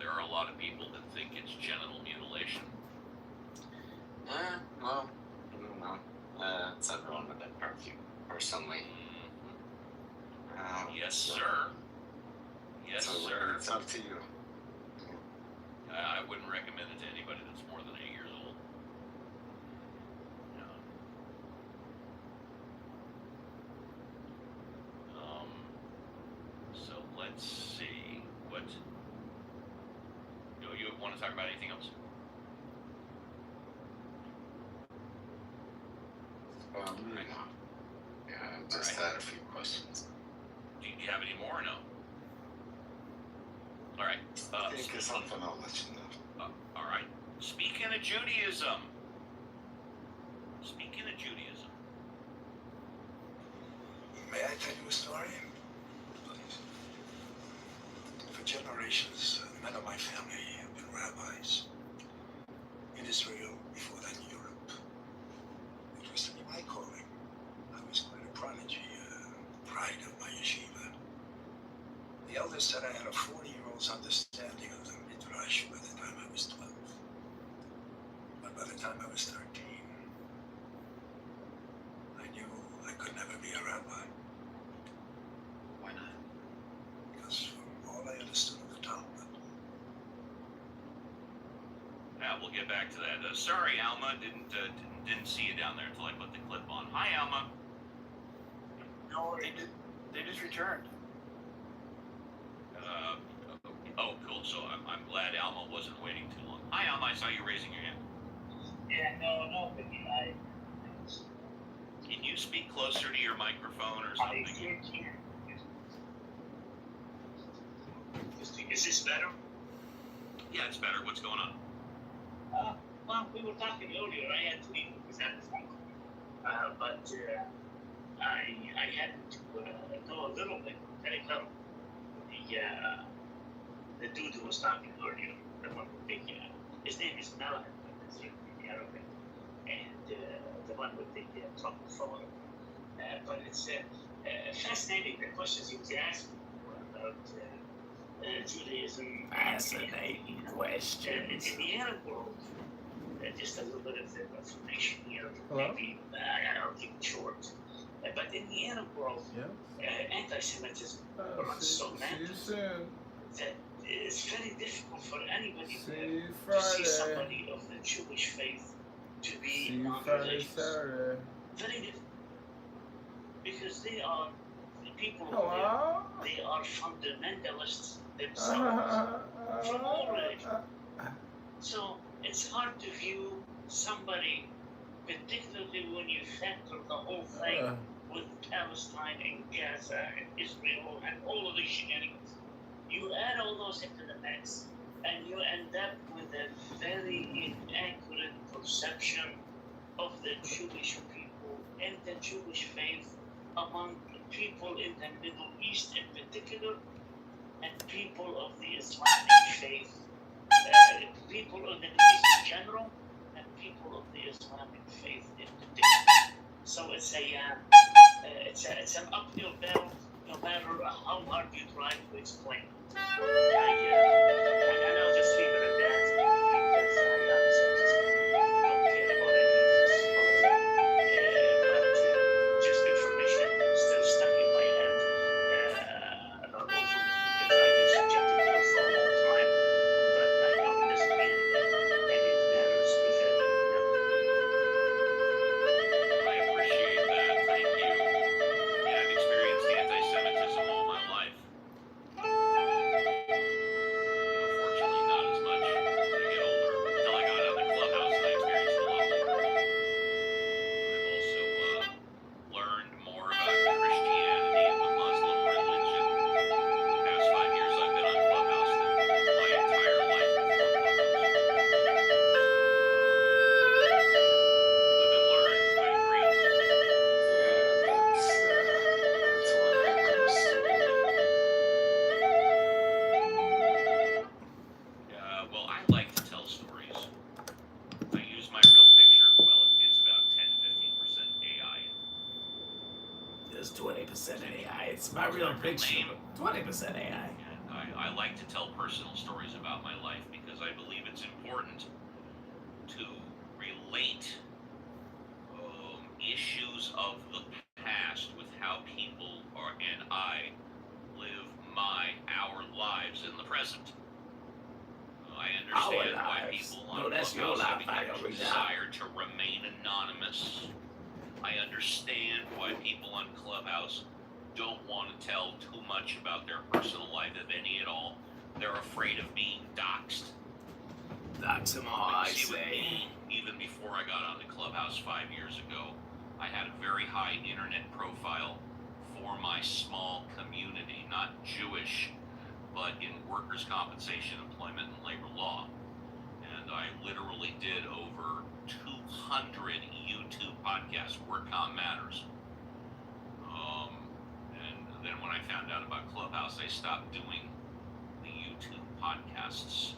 there are a lot of people that think it's genital mutilation. Well, I don't know. It's everyone with that purview, personally. Yes, sir. Yes, so sir. It's up to you. I wouldn't recommend it to anybody that's more than 8 years old. So let's see. What? You want to talk about anything else? Yeah, I just had a few questions. Do you have any more or no? All right. Think of something, I'll let you know. All right. Speaking of Judaism. May I tell you a story? Please. For generations, men of my family have been rabbis. In Israel, before that in Europe. It was to be my calling. I was quite a prodigy, pride of my yeshiva. The elders said I had a 40-year-old's understanding of the Midrash by the time I was 12. But by the time I was 13, I knew I could never be a rabbi. Why not? Because from all I understood of the Talmud. Yeah, we'll get back to that. Sorry, Alma, didn't see you down there until I put the clip on. Hi, Alma. No, they just returned. Oh, cool. So I'm glad Alma wasn't waiting too long. Hi, Alma. I saw you raising your hand. Yeah, no, but Can you speak closer to your microphone or something? I can't. Is this better? Yeah, it's better. What's going on? Well, we were talking earlier. I had to leave because I had a phone call. But I had to know a little bit. Can I tell the dude who was talking earlier, the one with the his name is Melon, in Arabic, and the one with the trumpet phone. But it's fascinating the questions he was asking about Judaism. Fascinating questions. In the Arab world, just a little bit of information here, Hello? maybe I'll keep it short. But in the Arab world, anti-Semitism runs so rampant that it's very difficult for anybody to see somebody of the Jewish faith to be non-religious. Very difficult. Because they are the people over there, they are fundamentalists themselves from all religions. So it's hard to view somebody, particularly when you factor the whole thing with Palestine and Gaza and Israel and all of the shenanigans. You add all those into the mix, and you end up with a very inaccurate perception of the Jewish people and the Jewish faith among people in the Middle East in particular, and people of the Islamic faith, people of the Middle East in general, and people of the Islamic faith in particular. So it's an uphill battle, no matter how hard you try to explain. And I'll just leave it at that, because I honestly just don't care about any of this. But just information still stuck in my head. Hopefully, because I've been subjected to this for a long time. But I know in this field, and it matters if anything. I appreciate that. Thank you. Yeah, I've experienced anti-Semitism all my life. Fortunately, not as much as I get older. Until I got out of the clubhouse, and I experienced a lot more. I've also learned more about Christianity and the Muslim religion. The past 5 years I've been on Clubhouse than my entire life before Clubhouse. Live and learn. I agree. That's what it comes to. Well, I like to tell stories. I use my real picture. Well, it's about 10 to 15% AI. There's 20% AI. It's my real picture. 20% AI. And I like to tell personal stories about my life because I believe it's important to relate issues of the past with how people are and I live our lives in the present. I understand why people on Clubhouse have a desire to remain anonymous. I understand why people on Clubhouse don't want to tell too much about their personal life, if any at all. They're afraid of being doxxed. Dox them all, I say. Even before I got on the Clubhouse 5 years ago, I had a very high internet profile for my small community, not Jewish, but in workers' compensation, employment, and labor law. And I literally did over 200 YouTube podcasts, WorkCom Matters. And then when I found out about Clubhouse, I stopped doing the YouTube podcasts.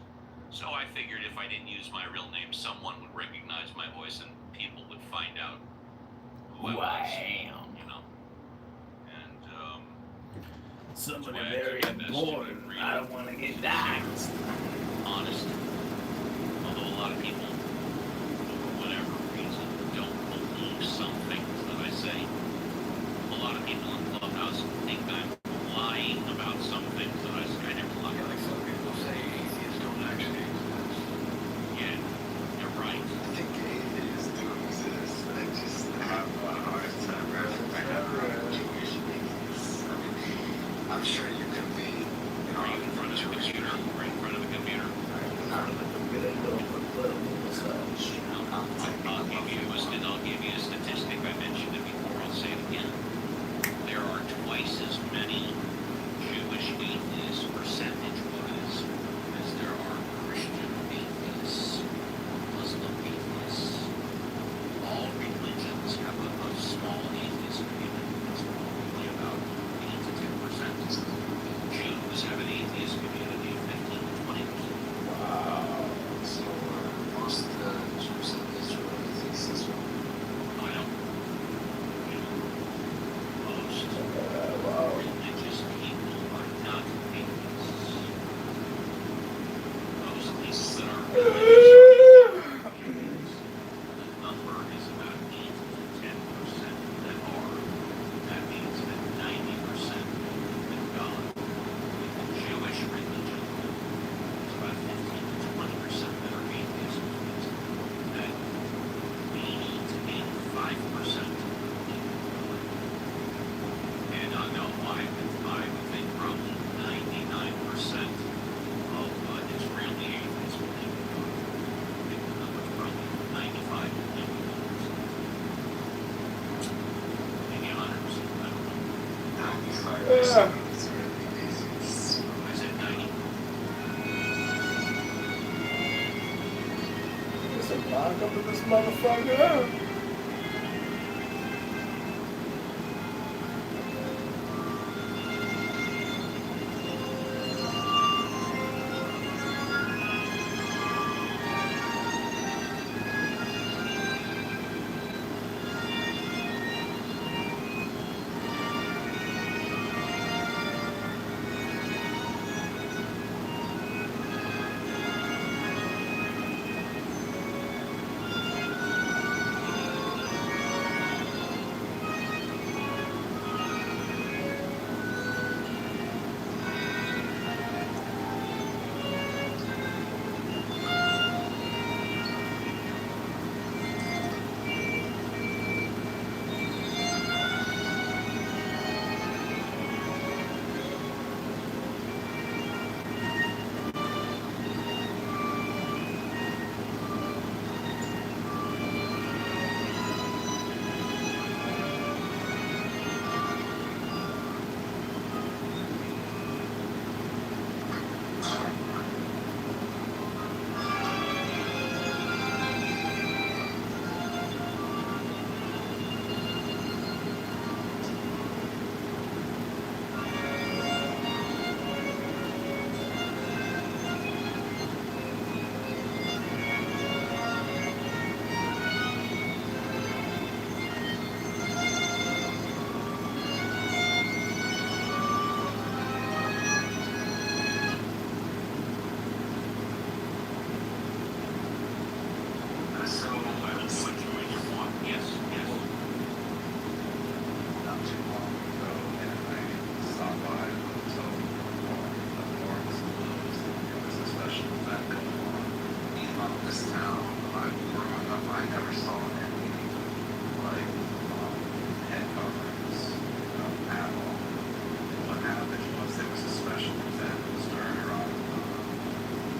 So I figured if I didn't use my real name, someone would recognize my voice and people would find out who I was, you know. And somebody very important. I don't want to get doxxed. Honest. Although a lot of people, for whatever reason, don't believe some things that I say. A lot of people in Clubhouse think I'm lying about some things that I say. I never lie. Like some people say atheists don't actually exist. Yeah, you're right. I think atheists do exist. I just have a hard time recognizing Jewish atheists. I mean, I'm sure you could be, you know, Are you in front of a computer? Right in front of a computer? I'll give you a statistic. I mentioned it before. I'll say it again. There are twice as many Jewish atheists, percentage-wise, as there are Christian atheists, Muslim atheists. All religions have a small atheist community. It's probably about 8 to 10%. Jews have an atheist community of 15 to 20%. wow. So most Jews in Israel are atheists as well. I don't. You know, most religious people are not atheists. Most people that are religious are atheists. The number is about 8 to 10% that are. That means that 90% believe in God. In the Jewish religion, it's about 15 to 20% that are atheists. That 80 to 85%. And I would think probably 99% of Israeli atheists believe in God. I think the number's probably 95 to 99%. Maybe 100%, I don't know. 95% of Israeli atheists. I said 90. There's a lock up in this motherfucker. this town, growing up, I never saw any, like, head coverings at all. What happened was there was a special event that was turned around.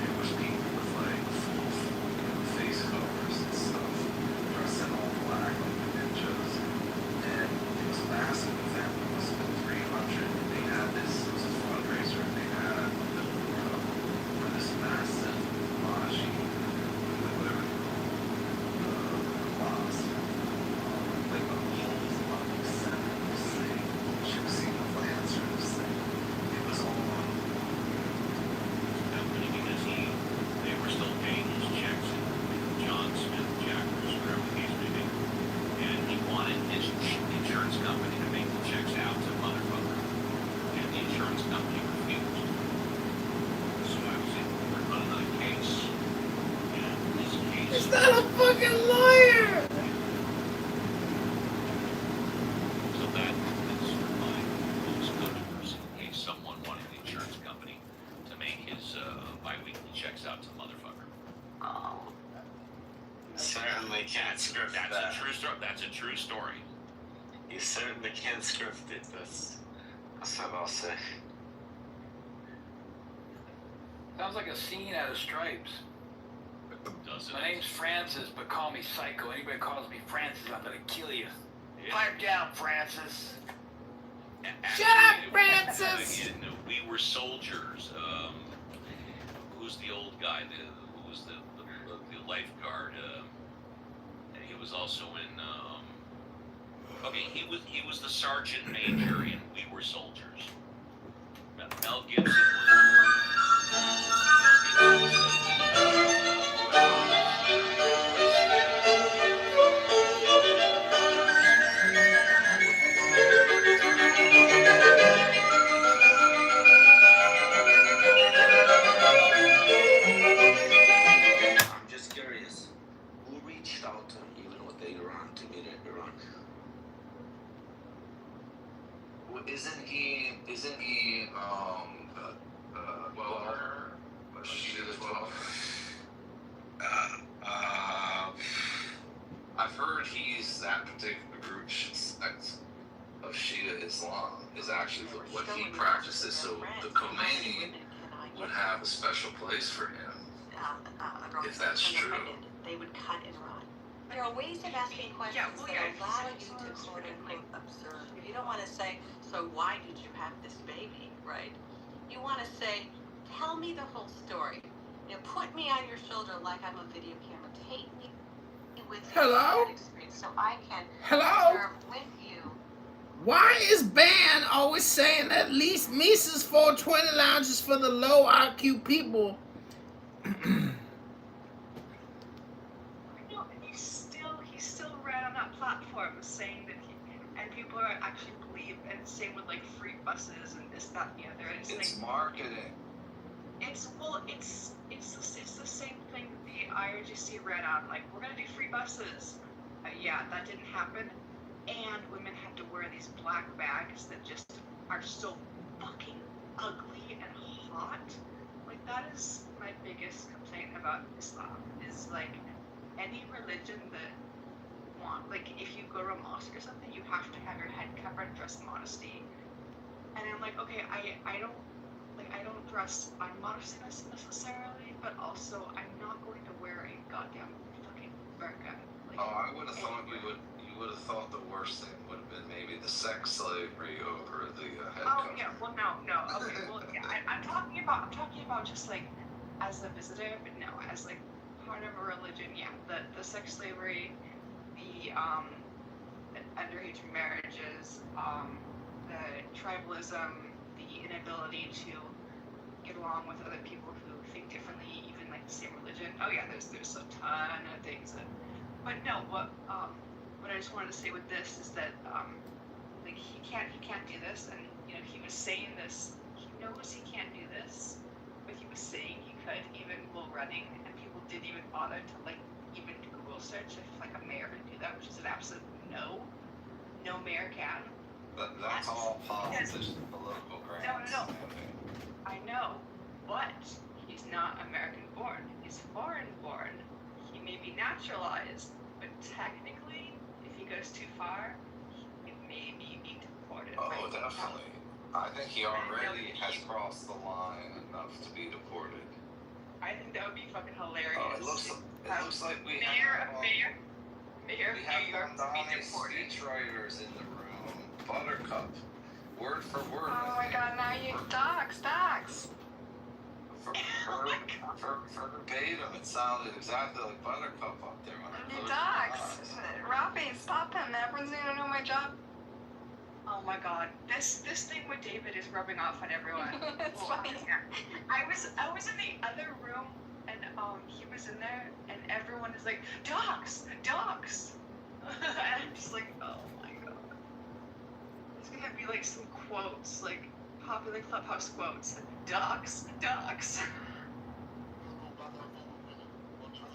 There was people with, like, full, face covers and stuff, dressed in all black, like the ninjas. And it was a massive event. It must have been 300. They had this, it was a fundraiser, and they had for this massive maji, whatever they call it, class, like a whole fucking set of this thing. You should see the plans for this thing. It was all on company because they were still paying those checks and John Smith, Jackers, whatever the case may be. And he wanted his insurance company to make the checks out to motherfucker. And the insurance company refused. So I was able to work on another case. And this case. It's not a fucking lawyer! So that is my most controversy. In case someone wanted the insurance company to make his bi-weekly checks out to motherfucker. certainly can't script That's that. a true story. That's a true story. You certainly can't script it. That's what I'll say. Sounds like a scene out of Stripes. Doesn't My it? name's Francis, but call me Psycho. Anybody calls me Francis, I'm gonna kill you. Yeah. Pipe down, Francis. Shut up, Actually, Francis! in We Were Soldiers. Who's the old guy? Who was the lifeguard? And he was also in. Okay, he was the sergeant major in We Were Soldiers. Mel Gibson I'm just curious, who reached out to him even with Iran to meet at Iran? Well, isn't he, well, Shia as well? I've heard he's that particular group sect of Shia Islam is actually what he practices, so the Khomeini would have a special place for him. If that's true. They would cut and run. There are ways of asking questions that allow you to quote unquote observe. You don't want to say, so why did you have this baby, right? You want to say, tell me the whole story. You know, put me on your shoulder like I'm a video camera. Take me with you Hello? that experience so I can Hello? observe with you. Why is Ban always saying at least Mises 420 lounge is for the low IQ people? No, he's still right on that platform saying that and people are actually believe, and same with like free buses and this, that, and the other. It's like, marketing. it's the same thing that the IRGC ran on, like, we're gonna do free buses. Yeah, that didn't happen. And women have to wear these black bags that just are so fucking ugly and hot. Like, that is my biggest complaint about Islam, is like any religion that like if you go to a mosque or something, you have to have your head covered, dress modesty. And I'm like, okay, I don't dress unmodestly necessarily, but also I'm not going to wear a goddamn fucking burqa. Like, I would have thought you would have thought the worst thing would have been maybe the sex slavery over the head oh cover. yeah, well no, okay, well yeah, I'm talking about just like as a visitor, but no, as like part of a religion, yeah, the sex slavery, the underage marriages, the tribalism, the inability to get along with other people who think differently, even like the same religion. Oh yeah, there's a ton of things that. But no, what I just wanted to say with this is that like he can't do this, and you know he was saying this. He knows he can't do this, but he was saying he could even while running, and people didn't even bother to like even Google search if like a mayor could do that, which is an absolute no. No mayor can. But that's all politics and political grants. No. I know, but he's not American born. He's foreign born, naturalized, but technically, if he goes too far, he may be deported. Oh, right? definitely. I think he already has crossed the line enough to be deported. I think that would be fucking hilarious. Oh, it looks like we Mayor of New York to be Donnie's deported. speechwriters in the room. Buttercup, word for word. Oh my god, now you docs. For verbatim, it sounded exactly like Buttercup up there when I You closed my docs. eyes. Rafi, stop him. Everyone's gonna know my job. Oh my god, this thing with David is rubbing off on everyone. It's funny. I was in the other room and he was in there and everyone is like, docs. And I'm just like, oh my god. There's gonna be like some quotes, like popular Clubhouse quotes. Docs. Oh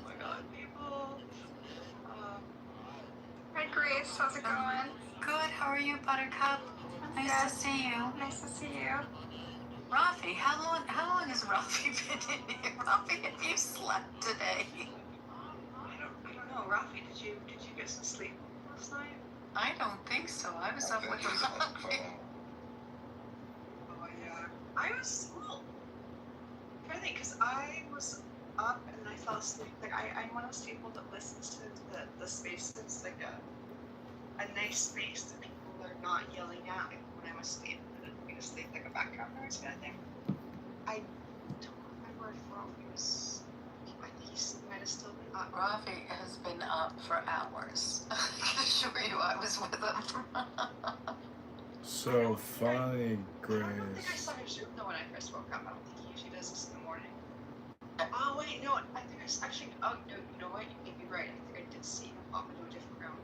my god, people. Hi Grace, how's it going? Good, how are you, Buttercup? Nice to see you. Nice to see you. Rafi, how long has Rafi been in here? Rafi, have you slept today? I don't know, Rafi, did you get some sleep last night? I don't think so. I was up with Rafi. Oh yeah. I was trying to think, because I was up and I fell asleep. Like I'm one of those people that listens to the spaces, like a nice space that people are not yelling at me when I'm asleep and me to sleep, like a background noise kind of thing. I don't remember if Rafi was. I think he might have still been up. Rafi has been up for hours. I can assure you I was with him. So funny, I don't think I Grace. saw his Zoom though when I first woke up. I don't think he usually does this in the morning. Oh wait, no, I think I actually. Oh no, you know what? You may be right. I think I did see him pop into a different room.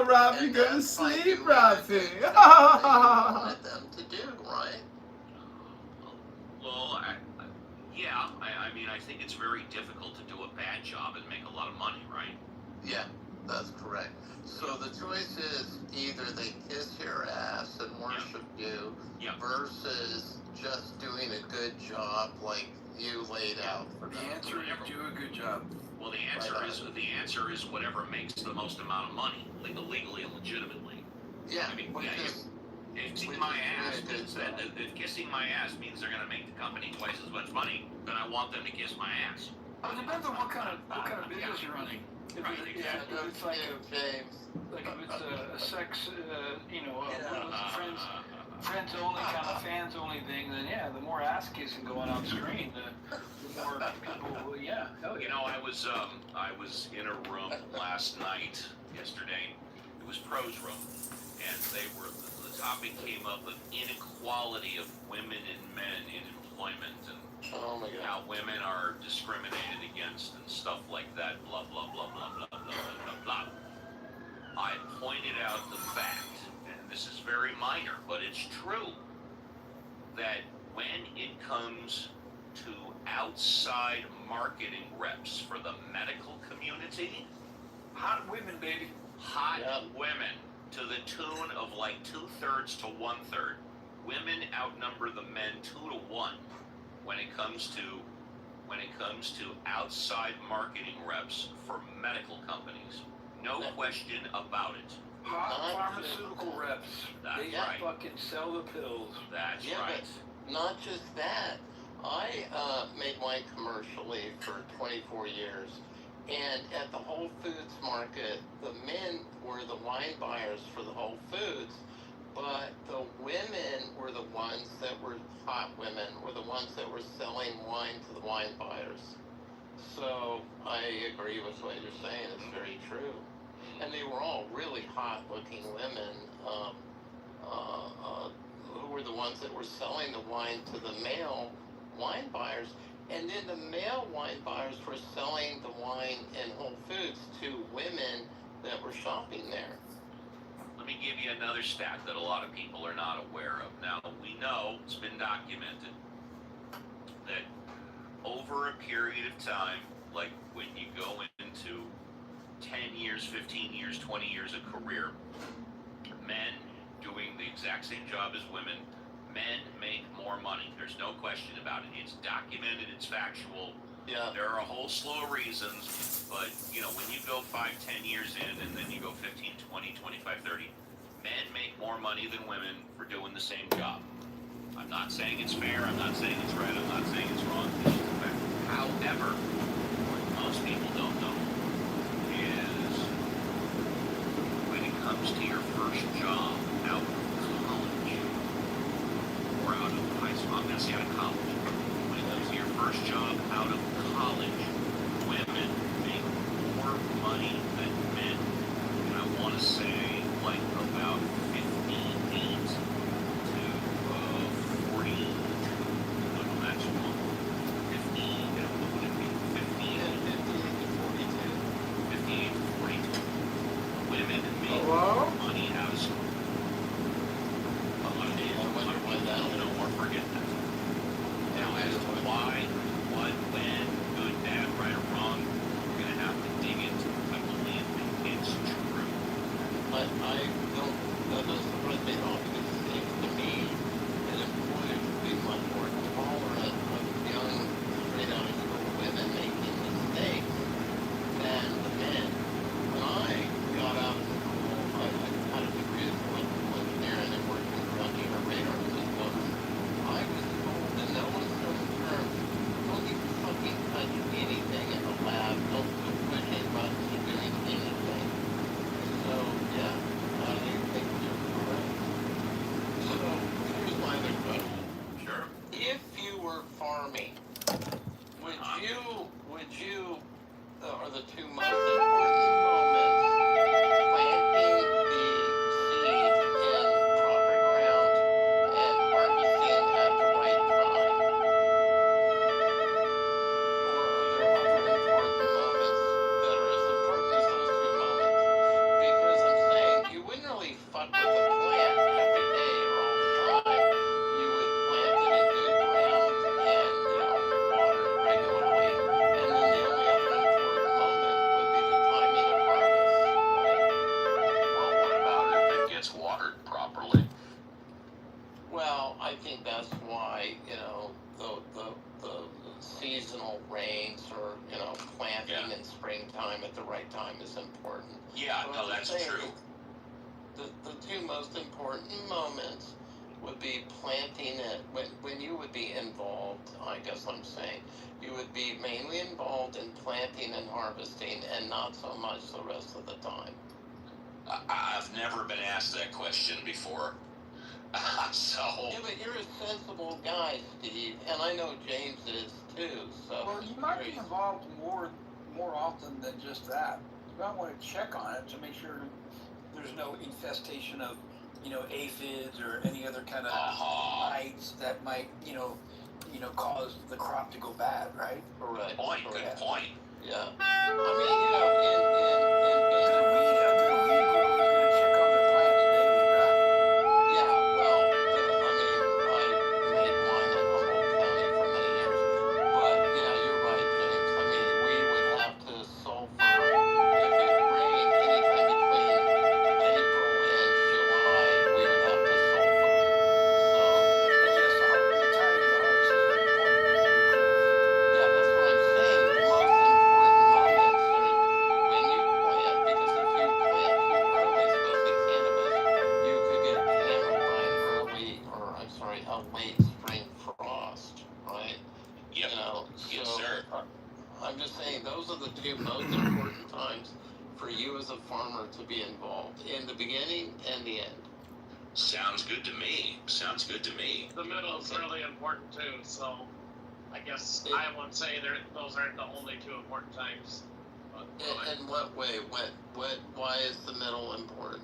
Rafi, go to sleep, Rafi. wanted them to do, right? Well, I mean, I think it's very difficult to do a bad job and make a lot of money, right? Yeah, that's correct. So the choice is either they kiss your ass and worship you Yeah. versus just doing a good job like you laid out for The them. answer is do a good job. Well, the answer is whatever makes the most amount of money, legally and legitimately. Yeah, I mean, which yeah, is if kissing which my is ass doing a means good that job. if kissing my ass means they're going to make the company twice as much money, then I want them to kiss my ass. Well, it depends on what kind of business you're running. If Right, it's, exactly. if it's like James. if it's a sex, friends only kind of fans only thing, then yeah, the more ass kissing going on screen, the more people. Yeah, hell yeah. You know, I was in a room yesterday. It was Pro's room, and the topic came up of inequality of women and men in employment and Oh my how God. women are discriminated against and stuff like that. Blah blah blah blah blah blah blah blah. I pointed out the fact, and this is very minor, but it's true, that when it comes to outside marketing reps for the medical community, Hot women, baby. hot Yep. women to the tune of like 2/3 to 1/3. Women outnumber the men 2 to 1 when it comes to outside marketing reps for medical companies. No question about it. Hot pharmaceutical reps. That's They right. fucking sell the pills. That's Yeah, right. but not just that. I made wine commercially for 24 years, and at the Whole Foods market, the men were the wine buyers for the Whole Foods, but the women were the ones that were hot women, were the ones that were selling wine to the wine buyers. So I agree with what you're saying. It's very true. And they were all really hot-looking women who were the ones that were selling the wine to the male wine buyers. And then the male wine buyers were selling the wine in Whole Foods to women that were shopping there. Let me give you another stat that a lot of people are not aware of. Now, we know, it's been documented, that over a period of time, like when you go into 10 years, 15 years, 20 years of career, men doing the exact same job as women, men make more money. There's no question about it. It's documented, it's factual. Yeah. There are a whole slew of reasons, but, you know, when you go 5, 10 years in, and then you go 15, 20, 25, 30, men make more money than women for doing the same job. I'm not saying it's fair, I'm not saying it's right, I'm not saying it's wrong, it's just a fact. However, what most people don't know is when it comes to your first job out of college, or out of high school, I'm going to say out of college, when it comes to your first job out of college, women make more money than men. And I want to say like about 58 to 40, no, that's wrong. 15, what would it be? 58 to 42. Women make more money out of school. A lot of days, a lot of people don't know or forget that. Now, as to why, what, when, good, bad, right or wrong, we're going to have to dig into it. I believe it's true. But I don't, that doesn't really make all, because it seems to me that employers would be much more tolerant of young, straight out of school women making mistakes than the men. When I got out of school, I had a degree in electrical engineering and worked with tracking or radar systems. I was told in no uncertain terms, don't you fucking touch anything in the lab, don't go pushing buttons or doing anything. So, yeah, I think you're correct. So, here's my other question. Sure. If you were farming, would you, are the two most important moments, planting the seed in proper ground and harvesting at the right time? Or are there other important moments that are as important as those two moments? Because I'm saying you wouldn't really fuck with the plant every day or all the time. You would plant it in good ground and, water it regularly. And then the only other important moment would be the timing of harvest, right? Well, what about if it gets watered properly? Well, I think that's why, the seasonal rains or, planting in springtime at the right time is important. Yeah, So no, I'm that's saying true. The two most important moments would be planting it, when you would be involved, I guess I'm saying, you would be mainly involved in planting and harvesting and not so much the rest of the time. I've never been asked that question before. So. Yeah, but you're a sensible guy, Steve, and I know James is too, so. Well, you might be involved more often than just that. You might want to check on it to make sure there's no infestation of, aphids or any other kind of mites that might, cause the crop to go bad, right? Correct. Good point. Yeah. I mean, A good weed grower is going to check on their plants daily, right? yeah, well, I made wine in Humboldt County for many years, but yeah, you're right, James. I mean, we would have to sulfur if it rained anytime between April and July. We would have to sulfur. So, And yes, the timing of the harvest is very important. yeah, that's what I'm saying. The most important moments are when you plant, because if you plant too early, especially cannabis, you could get hammered by a late spring frost, right? Yep. Yes, sir. I'm just saying those are the two most important times for you as a farmer to be involved, in the beginning and the end. Sounds good to me. The middle is really important too, so I guess I won't say those aren't the only two important times. But In what way? Why is the middle important?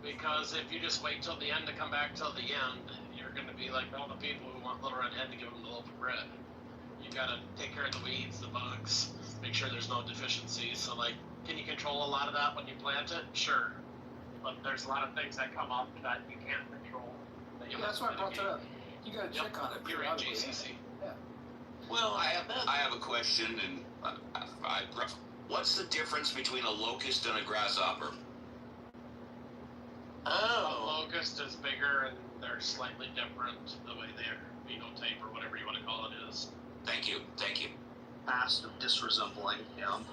because if you just wait till the end to come back till the end, you're going to be like all the people who want Little Red Hen to give them the loaf of bread. You got to take care of the weeds, the bugs, make sure there's no deficiencies. So, like, can you control a lot of that when you plant it? Sure. But there's a lot of things that come up that you can't control. That you That's why I brought that up. You got to check on it. You're in JCC. Yeah. Well, I have a question, and what's the difference between a locust and a grasshopper? Oh. A fist is bigger and they're slightly different the way their phenotype or whatever you want to call it is. Thank you. Past of disresembling him.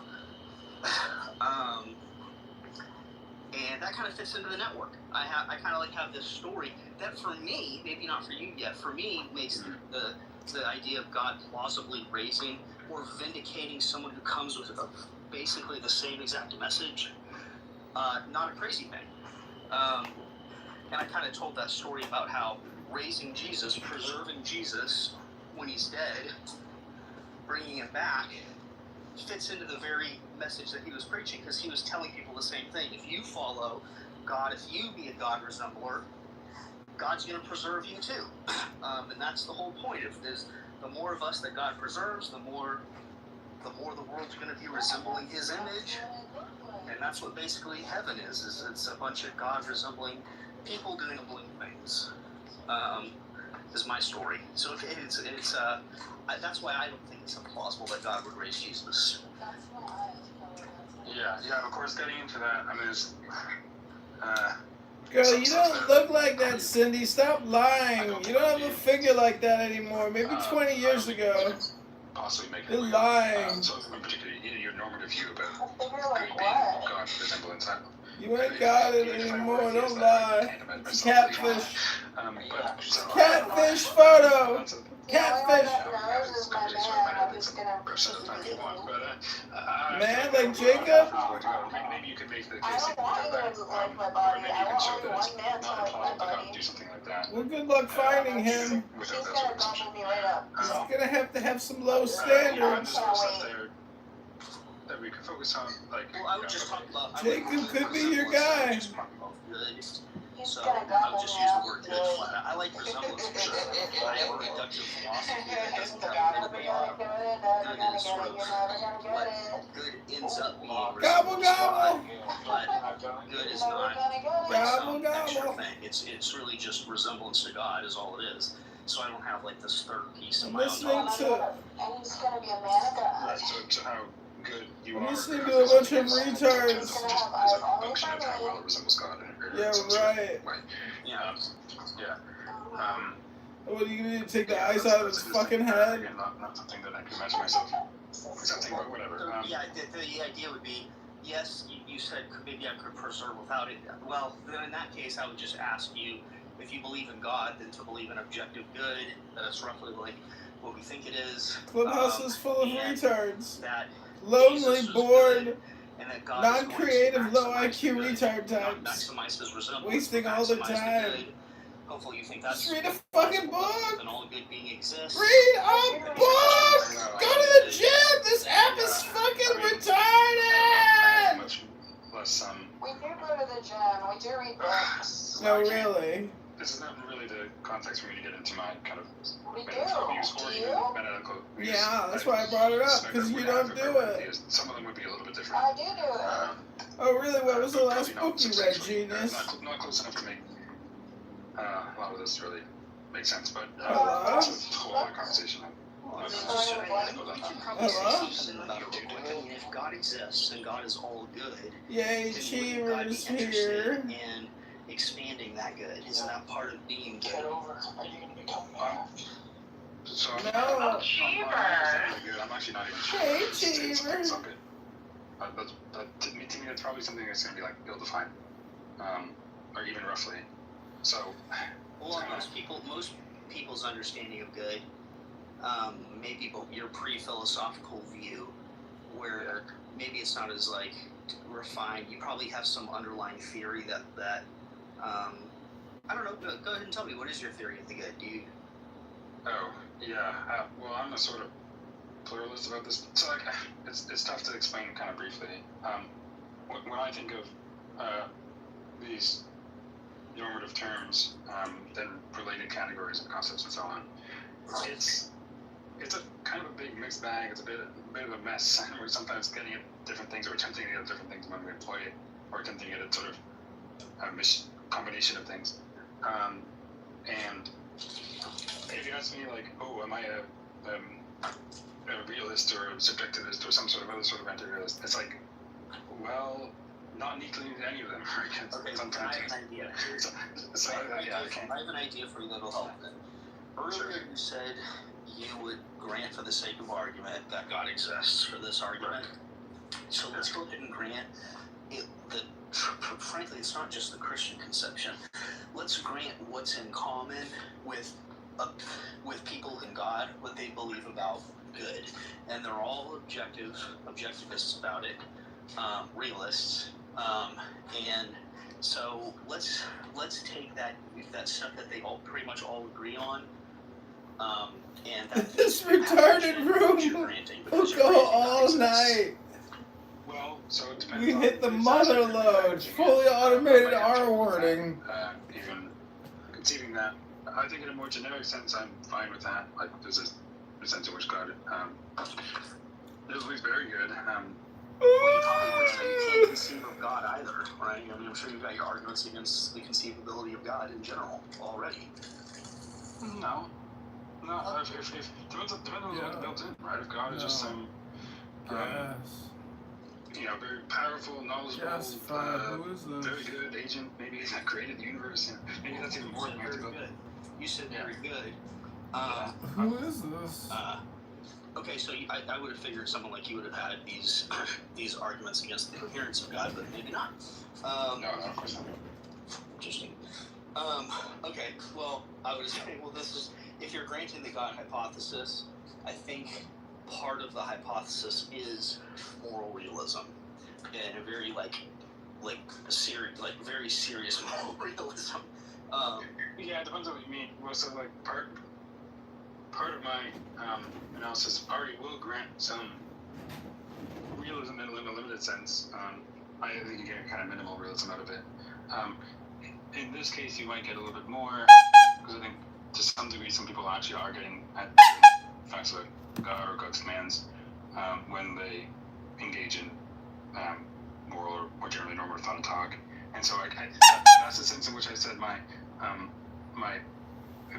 And that kind of fits into the network. I kind of like have this story that for me, maybe not for you yet, for me makes the idea of God plausibly raising or vindicating someone who comes with basically the same exact message, not a crazy thing. And I kind of told that story about how raising Jesus, preserving Jesus when he's dead, bringing him back, fits into the very message that he was preaching, because he was telling people the same thing. If you follow God, if you be a God resembler, God's going to preserve you too. And that's the whole point. If there's the more of us that God preserves, the more the world's going to be resembling his image. And that's what basically heaven is it's a bunch of God resembling people doing things. Is my story. So it's that's why I don't think it's implausible that God would raise Jesus. Yeah, of course, getting into that, I mean, there's, Girl, you don't look like that, Cindy. Stop lying. You don't have a figure like that anymore. Maybe 20 years ago. Possibly make You're lying. So, in particular, your normative view about good being God resemblance. You ain't got it anymore. Don't lie. It's catfish. Catfish photo. Catfish. Man, like Jacob. Maybe you could make the case that or maybe you can show that it's not implausible to God do something like that. Well, good luck finding him. Without that sort of assumption. He's gonna have some low standards. That we could focus on, like. Well, I would just talk about. Jacob could be your guy. So I would just use the word good flat. I like resemblance for sure. I have a reductive philosophy that doesn't have to be good is sort of what good ends up being. Gobble gobble. But good is not Gobble some extra gobble. thing. It's really just resemblance to God is all it is. So I don't have like this third piece of I'm my own. listening to. So how good you I'm are. listening to a bunch of retards. Is a function of how well it resembles God. Yeah, right. What are you gonna do? Take the eyes out of his fucking head? Again, not something that I can imagine myself accepting, but whatever. Yeah, the idea would be, yes, you said maybe I could preserve without it. Well, then in that case, I would just ask you, if you believe in God, then to believe in objective good, that it's roughly like what we think it is. Clubhouse is full of and retards. That Lonely, Jesus is bored, good, and that God non-creative, is going to low maximize IQ good, retard not types. maximize his resemblance, Wasting all the maximize time. good. Hopefully you think that's Just read a fucking book. and all the good being exists. Read a book. Go to the gym. This app is fucking retarded. Much less, We do go to the gym. We do read books. No, really. this is not really the context for me to get into my kind of We do. medical views or Do even you? medical views. Yeah, that's why I brought it up, because you don't do it. Some of them would be a little bit different. I do it. Oh, really? What was the but last probably book you not read, substantially. genius? Not close enough to make a lot of this really make sense, but Hello? it's a whole other conversation. Hello? If God exists and God is all good, Yay, then wouldn't God be Cheever's interested here. in expanding that good? Isn't that part of being good? Kitover, are you gonna become mad? So No. I'm actually not even sure. Hey, It's Cheever. so good. To me, that's probably something that's going to be like ill-defined, or even roughly. So, Well, most people's understanding of good, maybe your pre-philosophical view, where maybe it's not as like refined. You probably have some underlying theory that I don't know. Go ahead and tell me, what is your theory of the good? Do you? oh yeah. Well, I'm a sort of pluralist about this. So like, it's tough to explain kind of briefly. When I think of these normative terms, then related categories and concepts and so on, it's a kind of a big mixed bag. It's a bit of a mess. We're sometimes getting at different things, or attempting to get at different things when we employ it, or attempting to get at sort of a combination of things. And if you ask me, like, oh, am I a realist or a subjectivist or some sort of other sort of anti-realist? It's like, well, not neatly into any of them. Right? Okay, Sometimes. I have an idea. So I have an idea for you that'll help. Earlier you said you would grant for the sake of argument that God exists for this argument. So let's go ahead and grant it. Frankly, it's not just the Christian conception. Let's grant what's in common with people in God, what they believe about good, and they're all objectivists about it, realists, and so let's take that stuff that they all pretty much all agree on, and this retarded room will go all night. Well, so it depends. We hit the mother load, fully automated R wording. Even conceiving that, I think in a more generic sense, I'm fine with that. Like, there's a sense in which God is always very good. Well, you probably would say you can't conceive of God either, right? I mean, I'm sure you've got your arguments against the conceivability of God in general already. No. If depends on what's built in, right? If God is just some, very powerful, knowledgeable, Who is this? very good agent. Maybe he's not created the universe. Maybe that's even more than very good. You said very good. Who is this? Okay, so I would have figured someone like you would have had these arguments against the coherence of God, but maybe not. No, of course not. Interesting. Okay, well, I would say, this is, if you're granting the God hypothesis, I think part of the hypothesis is moral realism, and a very very serious moral realism. Yeah, it depends on what you mean. Well, so like part of my analysis already will grant some realism in a limited sense. I think you get kind of minimal realism out of it. In this case, you might get a little bit more, because I think to some degree, some people actually are getting at facts about God or God's commands when they engage in moral or more generally normal thought and talk. And so that's the sense in which I said my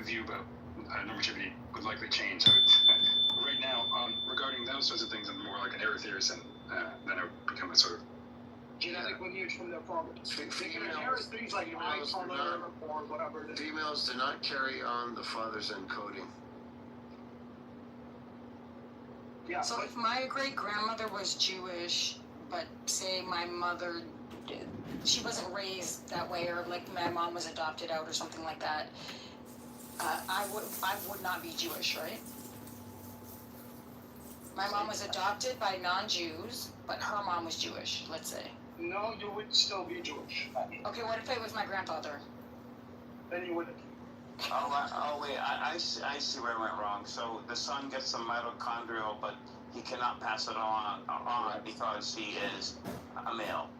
view about normativity would likely change. Right now, regarding those sorts of things, I'm more like an error theorist, and then I would become a sort of genetic lineage from their father. Things like father or whatever. Females do not carry on the father's encoding. Yeah. So if my great grandmother was Jewish, but say my mother, she wasn't raised that way, or like my mom was adopted out or something like that, I would not be Jewish, right? My mom was adopted by non-Jews, but her mom was Jewish, let's say. No, you would still be Jewish. Okay, what if it was my grandfather? Then you wouldn't. Oh wait, I see where I went wrong. So the son gets the mitochondrial, but he cannot pass it on because he is a male.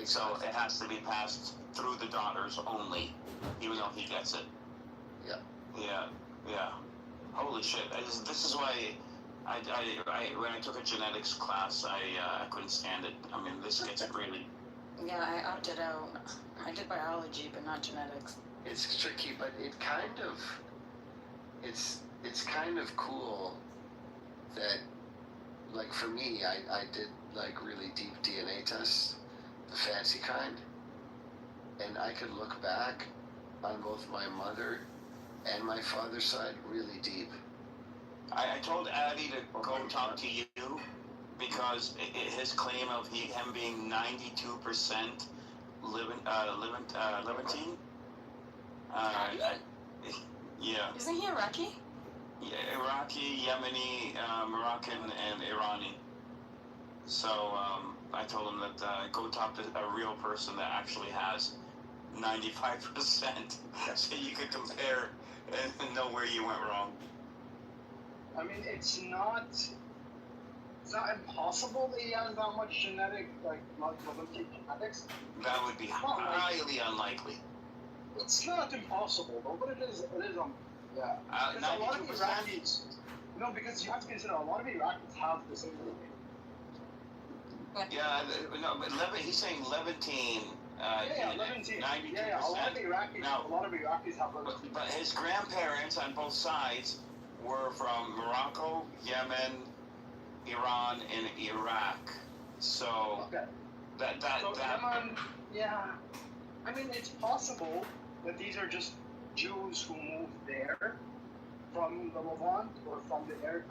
So it has to be passed through the daughters only, even though he gets it. Yeah. Holy shit! This is why I when I took a genetics class, I couldn't stand it. I mean, this gets really. Yeah, I opted out. I did biology, but not genetics. It's tricky, but it's kind of cool that, like, for me, I did like really deep DNA tests, the fancy kind, and I could look back on both my mother and my father's side really deep. I told Addy to go talk to you because his claim of him being 92% Levantine. Yeah. Isn't he Iraqi? Yeah, Iraqi, Yemeni, Moroccan, and Irani. So I told him that go talk to a real person that actually has 95%, so you could compare and know where you went wrong. I mean, it's not impossible that he has that much genetic, genetics. That would be highly unlikely. It's not impossible, though, but it is yeah. Because a lot of Iraqis, because you have to consider a lot of Iraqis have the same thing. Yeah, no, but he's saying Levantine. Levantine. 92%. Yeah, a lot of Iraqis have Levantine. But his grandparents on both sides were from Morocco, Yemen, Iran, and Iraq. So Yemen, yeah. I mean, it's possible that these are just Jews who moved there from the Levant or from the area.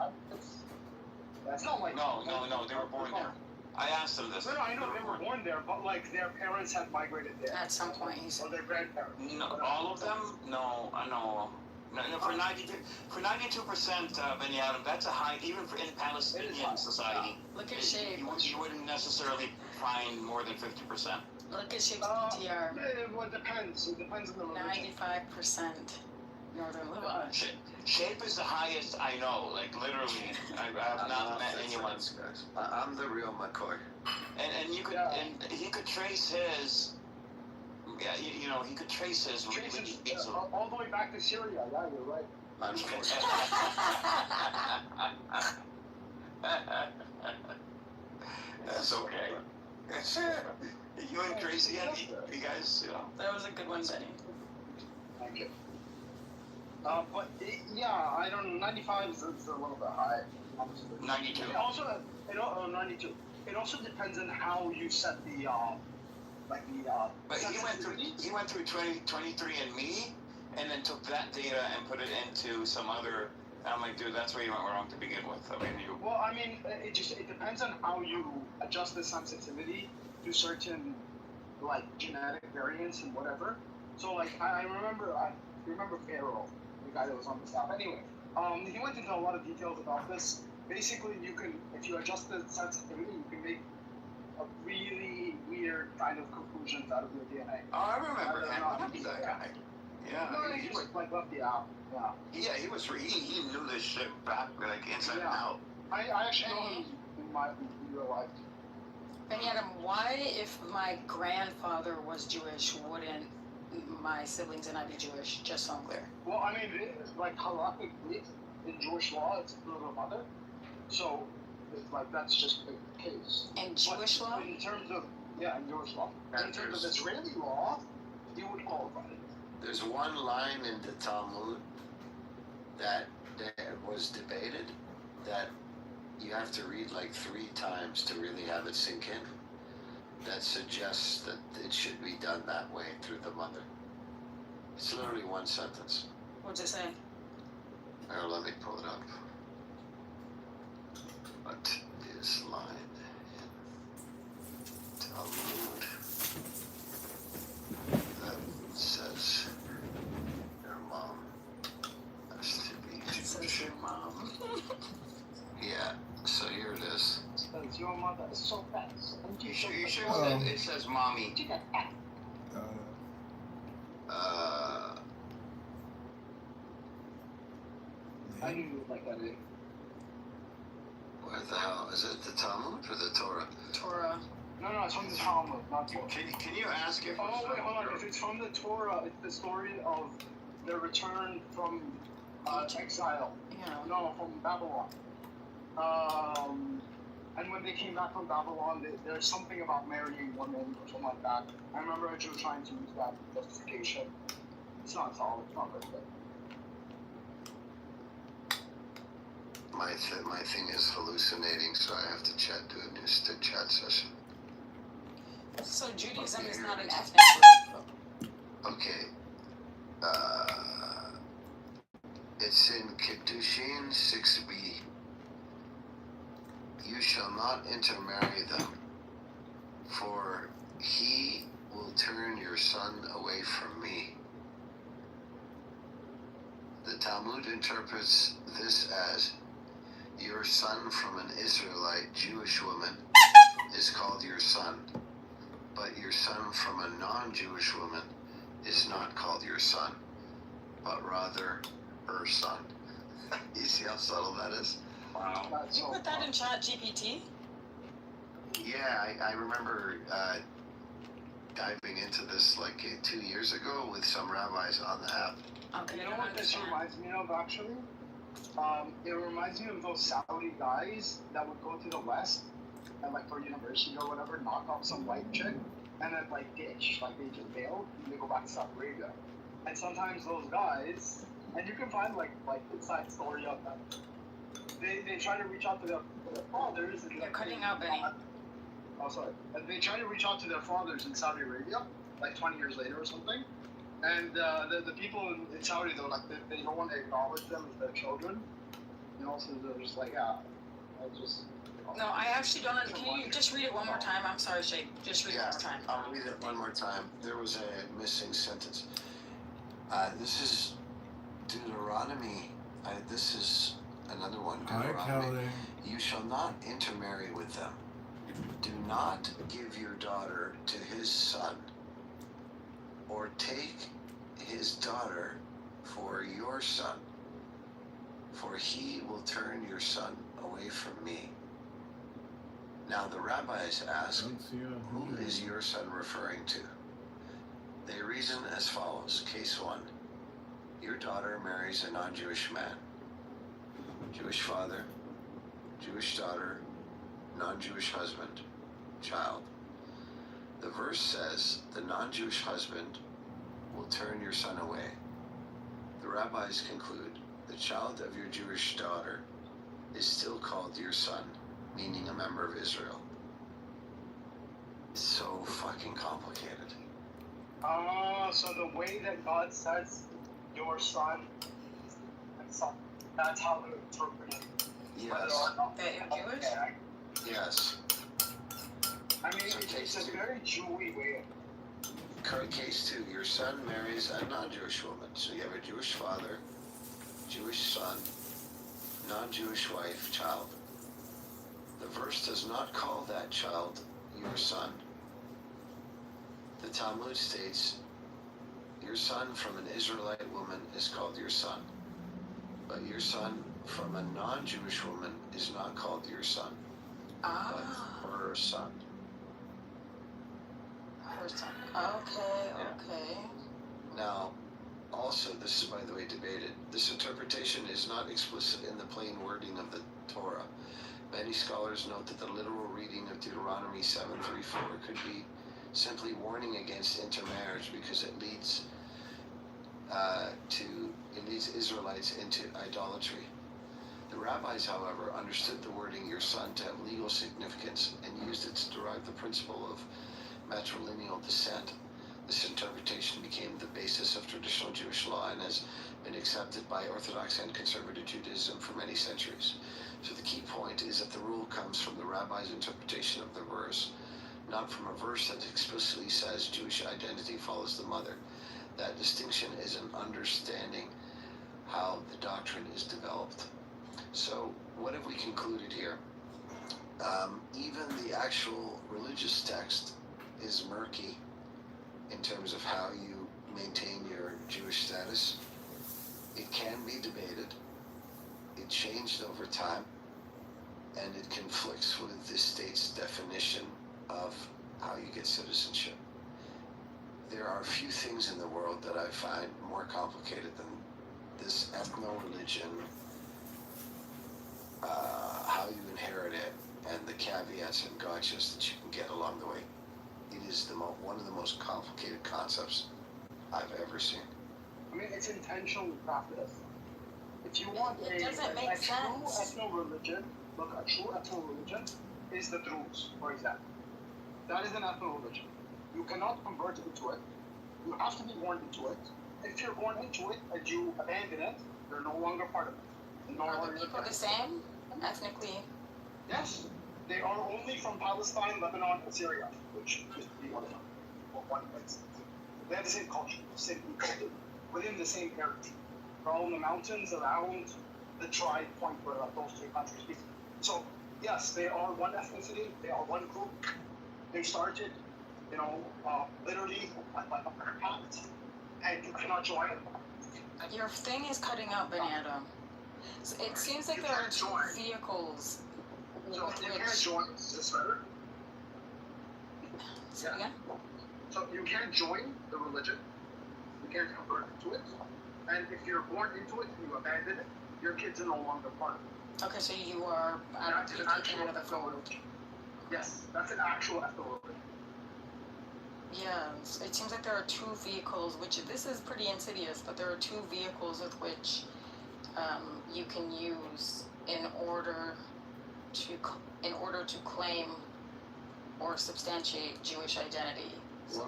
That's not like No, they were born there. I asked them this. No, I know they were born there, but like their parents had migrated there. At some point, he said. Or their grandparents. No, all of them? No, I know. No, for 92%, Benny Adam, that's a high, even in Palestinian society. Look at Shape. You wouldn't necessarily find more than 50%. Look at Shape's PTR. Well, it depends. It depends on the religion. 95% Northern Levant. Shape is the highest I know, like literally. I have not met anyone. I'm the real McCoy. And you could, and he could trace his. Yeah, he could trace his really easily. All the way back to Syria. Yeah, you're right. That's okay. You and Crazy, you guys, That was a good one, Benny. Thank you. But I don't know. 95 is a little bit high. 92. It also, 92. It also depends on how you set the But he went through 23andMe, and then took that data and put it into some other. I'm like, dude, that's where you went wrong to begin with. I mean, it depends on how you adjust the sensitivity to certain like genetic variants and whatever. So like I remember Pharaoh, the guy that was on the staff. Anyway, he went into a lot of details about this. Basically, you can, if you adjust the sensitivity, you can make a really weird kind of conclusions out of your DNA. Oh, I remember him. I remember that guy. Yeah. No, he just like left the app. Yeah. Yeah, he knew this shit back like inside and out. I actually know him in real life. Benny Adam, why, if my grandfather was Jewish, wouldn't my siblings and I be Jewish? Just so I'm clear. Well, I mean, like halakhically, in Jewish law, it's through the mother. So, it's like that's just the case. In Jewish law? In terms of, in Jewish law. In terms of Israeli law, you would qualify. There's one line in the Talmud that was debated that you have to read like 3 times to really have it sink in. That suggests that it should be done that way through the mother. It's literally one sentence. What's it say? Here, let me pull it up. What is line in Talmud that says your mom has to be Jewish? It says your mom. Yeah, so here it is. Because your mother is so fast. You sure it says mommy? I knew you would like that. What the hell? Is it the Talmud or the Torah? Torah. No, it's from the Talmud, not Torah. Can you ask if? Oh wait, hold on. If it's from the Torah, it's the story of the return from exile. Yeah. No, from Babylon. And when they came back from Babylon, there's something about marrying women or something like that. I remember a Jew trying to use that justification. It's not solid. It's not very good. My thing is hallucinating, so I have to do a new chat session. So Judaism is not an ethnic group. Okay. It's in Kiddushin 6b. You shall not intermarry them, for he will turn your son away from me. The Talmud interprets this as your son from an Israelite Jewish woman is called your son, but your son from a non-Jewish woman is not called your son, but rather her son. You see how subtle that is? Wow. You put that in Chat GPT? Yeah, I remember diving into this like 2 years ago with some rabbis on the app. Okay, you know what this reminds me of, actually? It reminds me of those Saudi guys that would go to the West and like for university or whatever, knock up some white chick and then like ditch, like they just bail and they go back to South Arabia. And sometimes those guys, and you can find like inside story of them. They try to reach out to their fathers. They're cutting out, Benny. Oh, sorry. And they try to reach out to their fathers in Saudi Arabia, like 20 years later or something. And the people in Saudi, though, like they don't want to acknowledge them as their children. You know, so they're just like, yeah, I'll just. No, I actually don't understand. Can you just read it one more time? I'm sorry, Shay. Just read it one more time. I'll read it one more time. There was a missing sentence. This is Deuteronomy. This is another one. Deuteronomy. You shall not intermarry with them. Do not give your daughter to his son, or take his daughter for your son, for he will turn your son away from me. Now the rabbis ask, who is your son referring to? They reason as follows. Case 1. Your daughter marries a non-Jewish man. Jewish father, Jewish daughter, non-Jewish husband, child. The verse says the non-Jewish husband will turn your son away. The rabbis conclude the child of your Jewish daughter is still called your son, meaning a member of Israel. It's so fucking complicated. So the way that God says your son, that's how they're interpreting. Yes. That you're Jewish? Yes. I mean, it's a very Jewy way. Case 2, your son marries a non-Jewish woman. So you have a Jewish father, Jewish son, non-Jewish wife, child. The verse does not call that child your son. The Talmud states, your son from an Israelite woman is called your son, but your son from a non-Jewish woman is not called your son, but her son. Her son. Okay. Now, also, this is, by the way, debated. This interpretation is not explicit in the plain wording of the Torah. Many scholars note that the literal reading of Deuteronomy 7:3-4 could be simply warning against intermarriage because it leads Israelites into idolatry. The rabbis, however, understood the wording "your son" to have legal significance and used it to derive the principle of matrilineal descent. This interpretation became the basis of traditional Jewish law and has been accepted by Orthodox and conservative Judaism for many centuries. So the key point is that the rule comes from the rabbi's interpretation of the verse, not from a verse that explicitly says Jewish identity follows the mother. That distinction is an understanding how the doctrine is developed. So what have we concluded here? Even the actual religious text is murky in terms of how you maintain your Jewish status. It can be debated. It changed over time, and it conflicts with the state's definition of how you get citizenship. There are few things in the world that I find more complicated than this ethno-religion, how you inherit it, and the caveats and gotchas that you can get along the way. It is one of the most complicated concepts I've ever seen. I mean, it's intentionally crafted. If you want a true ethno-religion, look, a true ethno-religion is the Druze, for example. That is an ethno-religion. You cannot convert into it. You have to be born into it. If you're born into it and you abandon it, you're no longer part of it. Are the people the same, ethnically? Yes. They are only from Palestine, Lebanon, and Syria, which used to be one place. They have the same culture, same people, within the same area. They're all in the mountains around the dry point where those three countries meet. So, yes, they are one ethnicity, they are one group. They started, literally like a pact, and you cannot join it. Your thing is cutting out, Bernardo. So it seems like there are two vehicles. So you can't join this letter. Yeah. So you can't join the religion. You can't convert into it. And if you're born into it and you abandon it, your kids are no longer part of it. Okay, so you are taken out of the fold. Yes, that's an actual ethno-religion. Yeah, it seems like there are two vehicles, which this is pretty insidious, but there are two vehicles with which you can use in order to claim or substantiate Jewish identity. So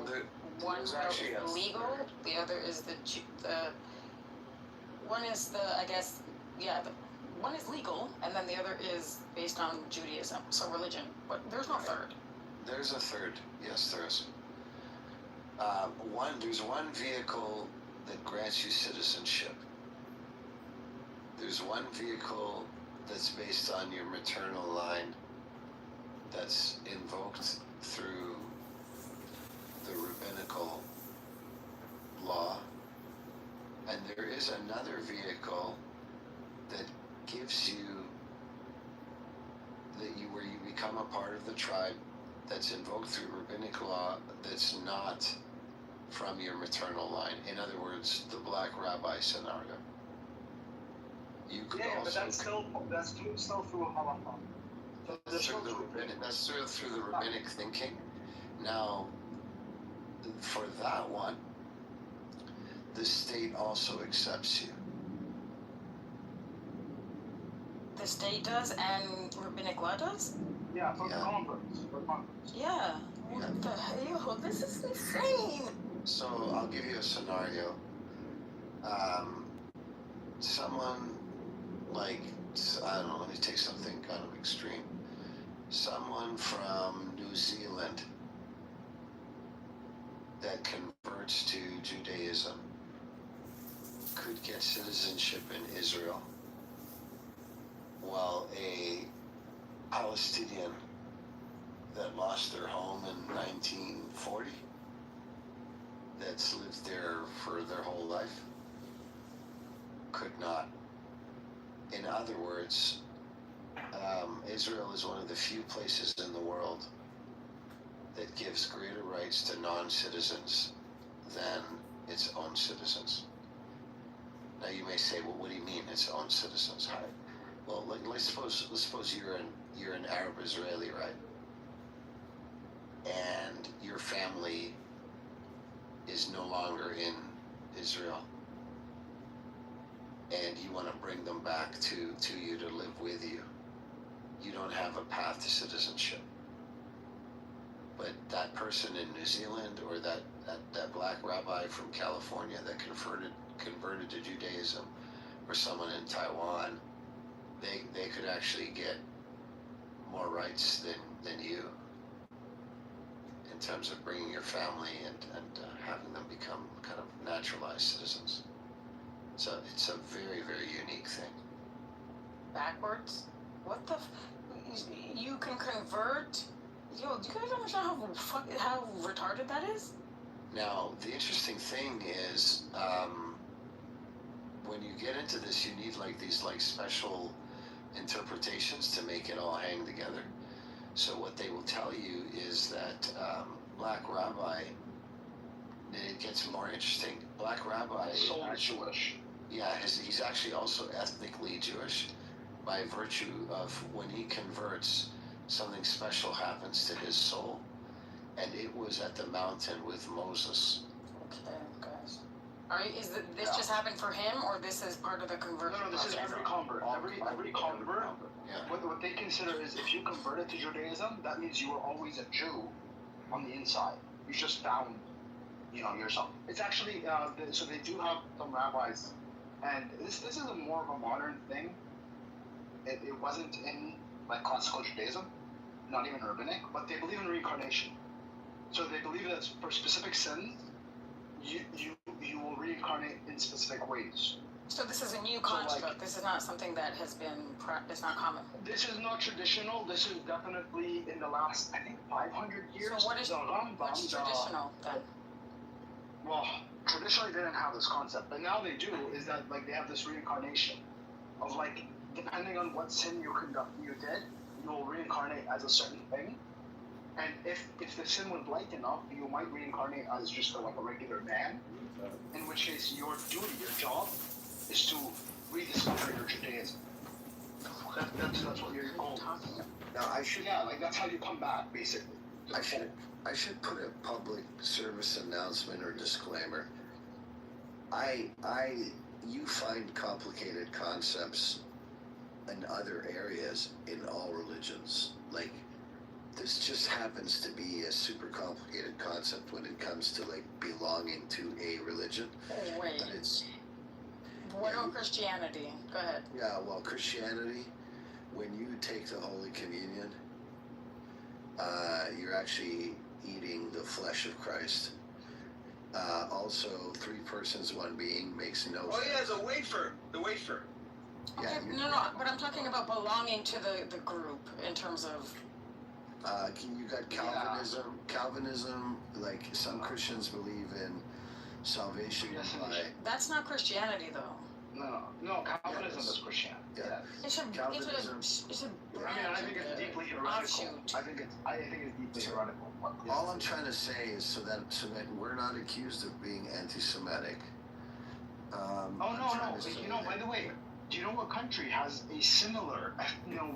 One's actually a legal, third. the other is the one is one is legal, and then the other is based on Judaism, so religion. But there's no third. There's a third. Yes, there is. There's one vehicle that grants you citizenship. There's one vehicle that's based on your maternal line that's invoked through the rabbinical law. And there is another vehicle that gives you where you become a part of the tribe that's invoked through rabbinic law that's not from your maternal line. In other words, the black rabbi scenario. You could but also that's still through halacha. So that's through the rabbinic thinking. Now, for that one, the state also accepts you. The state does, and rabbinic law does? Yeah, for converts. Yeah. What the hell? This is insane. So I'll give you a scenario. Someone like, I don't know, let me take something kind of extreme. Someone from New Zealand that converts to Judaism could get citizenship in Israel, while a Palestinian that lost their home in 1940, that's lived there for their whole life, could not. In other words, Israel is one of the few places in the world that gives greater rights to non-citizens than its own citizens. Now you may say, well, what do you mean its own citizens? How? Well, let's suppose you're an Arab Israeli, right? And your family is no longer in Israel, and you want to bring them back to you to live with you. You don't have a path to citizenship. But that person in New Zealand, or that black rabbi from California that converted to Judaism, or someone in Taiwan, they could actually get more rights than you in terms of bringing your family and having them become kind of naturalized citizens. So it's a very, very unique thing. Backwards? What the you can convert? Yo, do you guys understand how retarded that is? Now, the interesting thing is, when you get into this, you need these special interpretations to make it all hang together. So what they will tell you is that Black Rabbi, and it gets more interesting. Black Rabbi is Jewish. Yeah, he's actually also ethnically Jewish, by virtue of when he converts, something special happens to his soul, and it was at the mountain with Moses. Okay, guys. This just happened for him, or this is part of the conversion? No, this is every convert. Every convert. Yeah. What they consider is, if you converted to Judaism, that means you were always a Jew on the inside. You just found, yourself. It's actually so they do have some rabbis, and this is a more of a modern thing. It wasn't in classical Judaism, not even rabbinic, but they believe in reincarnation. So they believe that for specific sins, you will reincarnate in specific ways. So this is a new construct. This is not something that has been it's not common. This is not traditional. This is definitely in the last, I think, 500 years. So what's traditional then? Well, traditionally they didn't have this concept, but now they do. Is that they have this reincarnation of depending on what sin you did, you will reincarnate as a certain thing. And if the sin was light enough, you might reincarnate as just a regular man. In which case, your duty, your job, is to rediscover your Judaism. That's what you're talking about. Now I should. Yeah, that's how you come back, basically. I should put a public service announcement or disclaimer. You find complicated concepts in other areas in all religions. this just happens to be a super complicated concept when it comes to like belonging to a religion. Oh, wait. But it's What about Christianity? Go ahead. yeah, well, Christianity, when you take the Holy Communion, you're actually eating the flesh of Christ. Also, 3 persons, 1 being makes no sense. Oh yeah, the wafer. Okay, Yeah, no, but I'm talking about belonging to the group in terms of. You got Calvinism. Calvinism, like some Christians believe in salvation by. That's not Christianity, though. No, Calvinism is Christianity. Yeah. It's a branch. I think it's deeply heretical. I think it's deeply heretical. All I'm trying to say is so that we're not accused of being anti-Semitic. No. By the way, do you know what country has a similar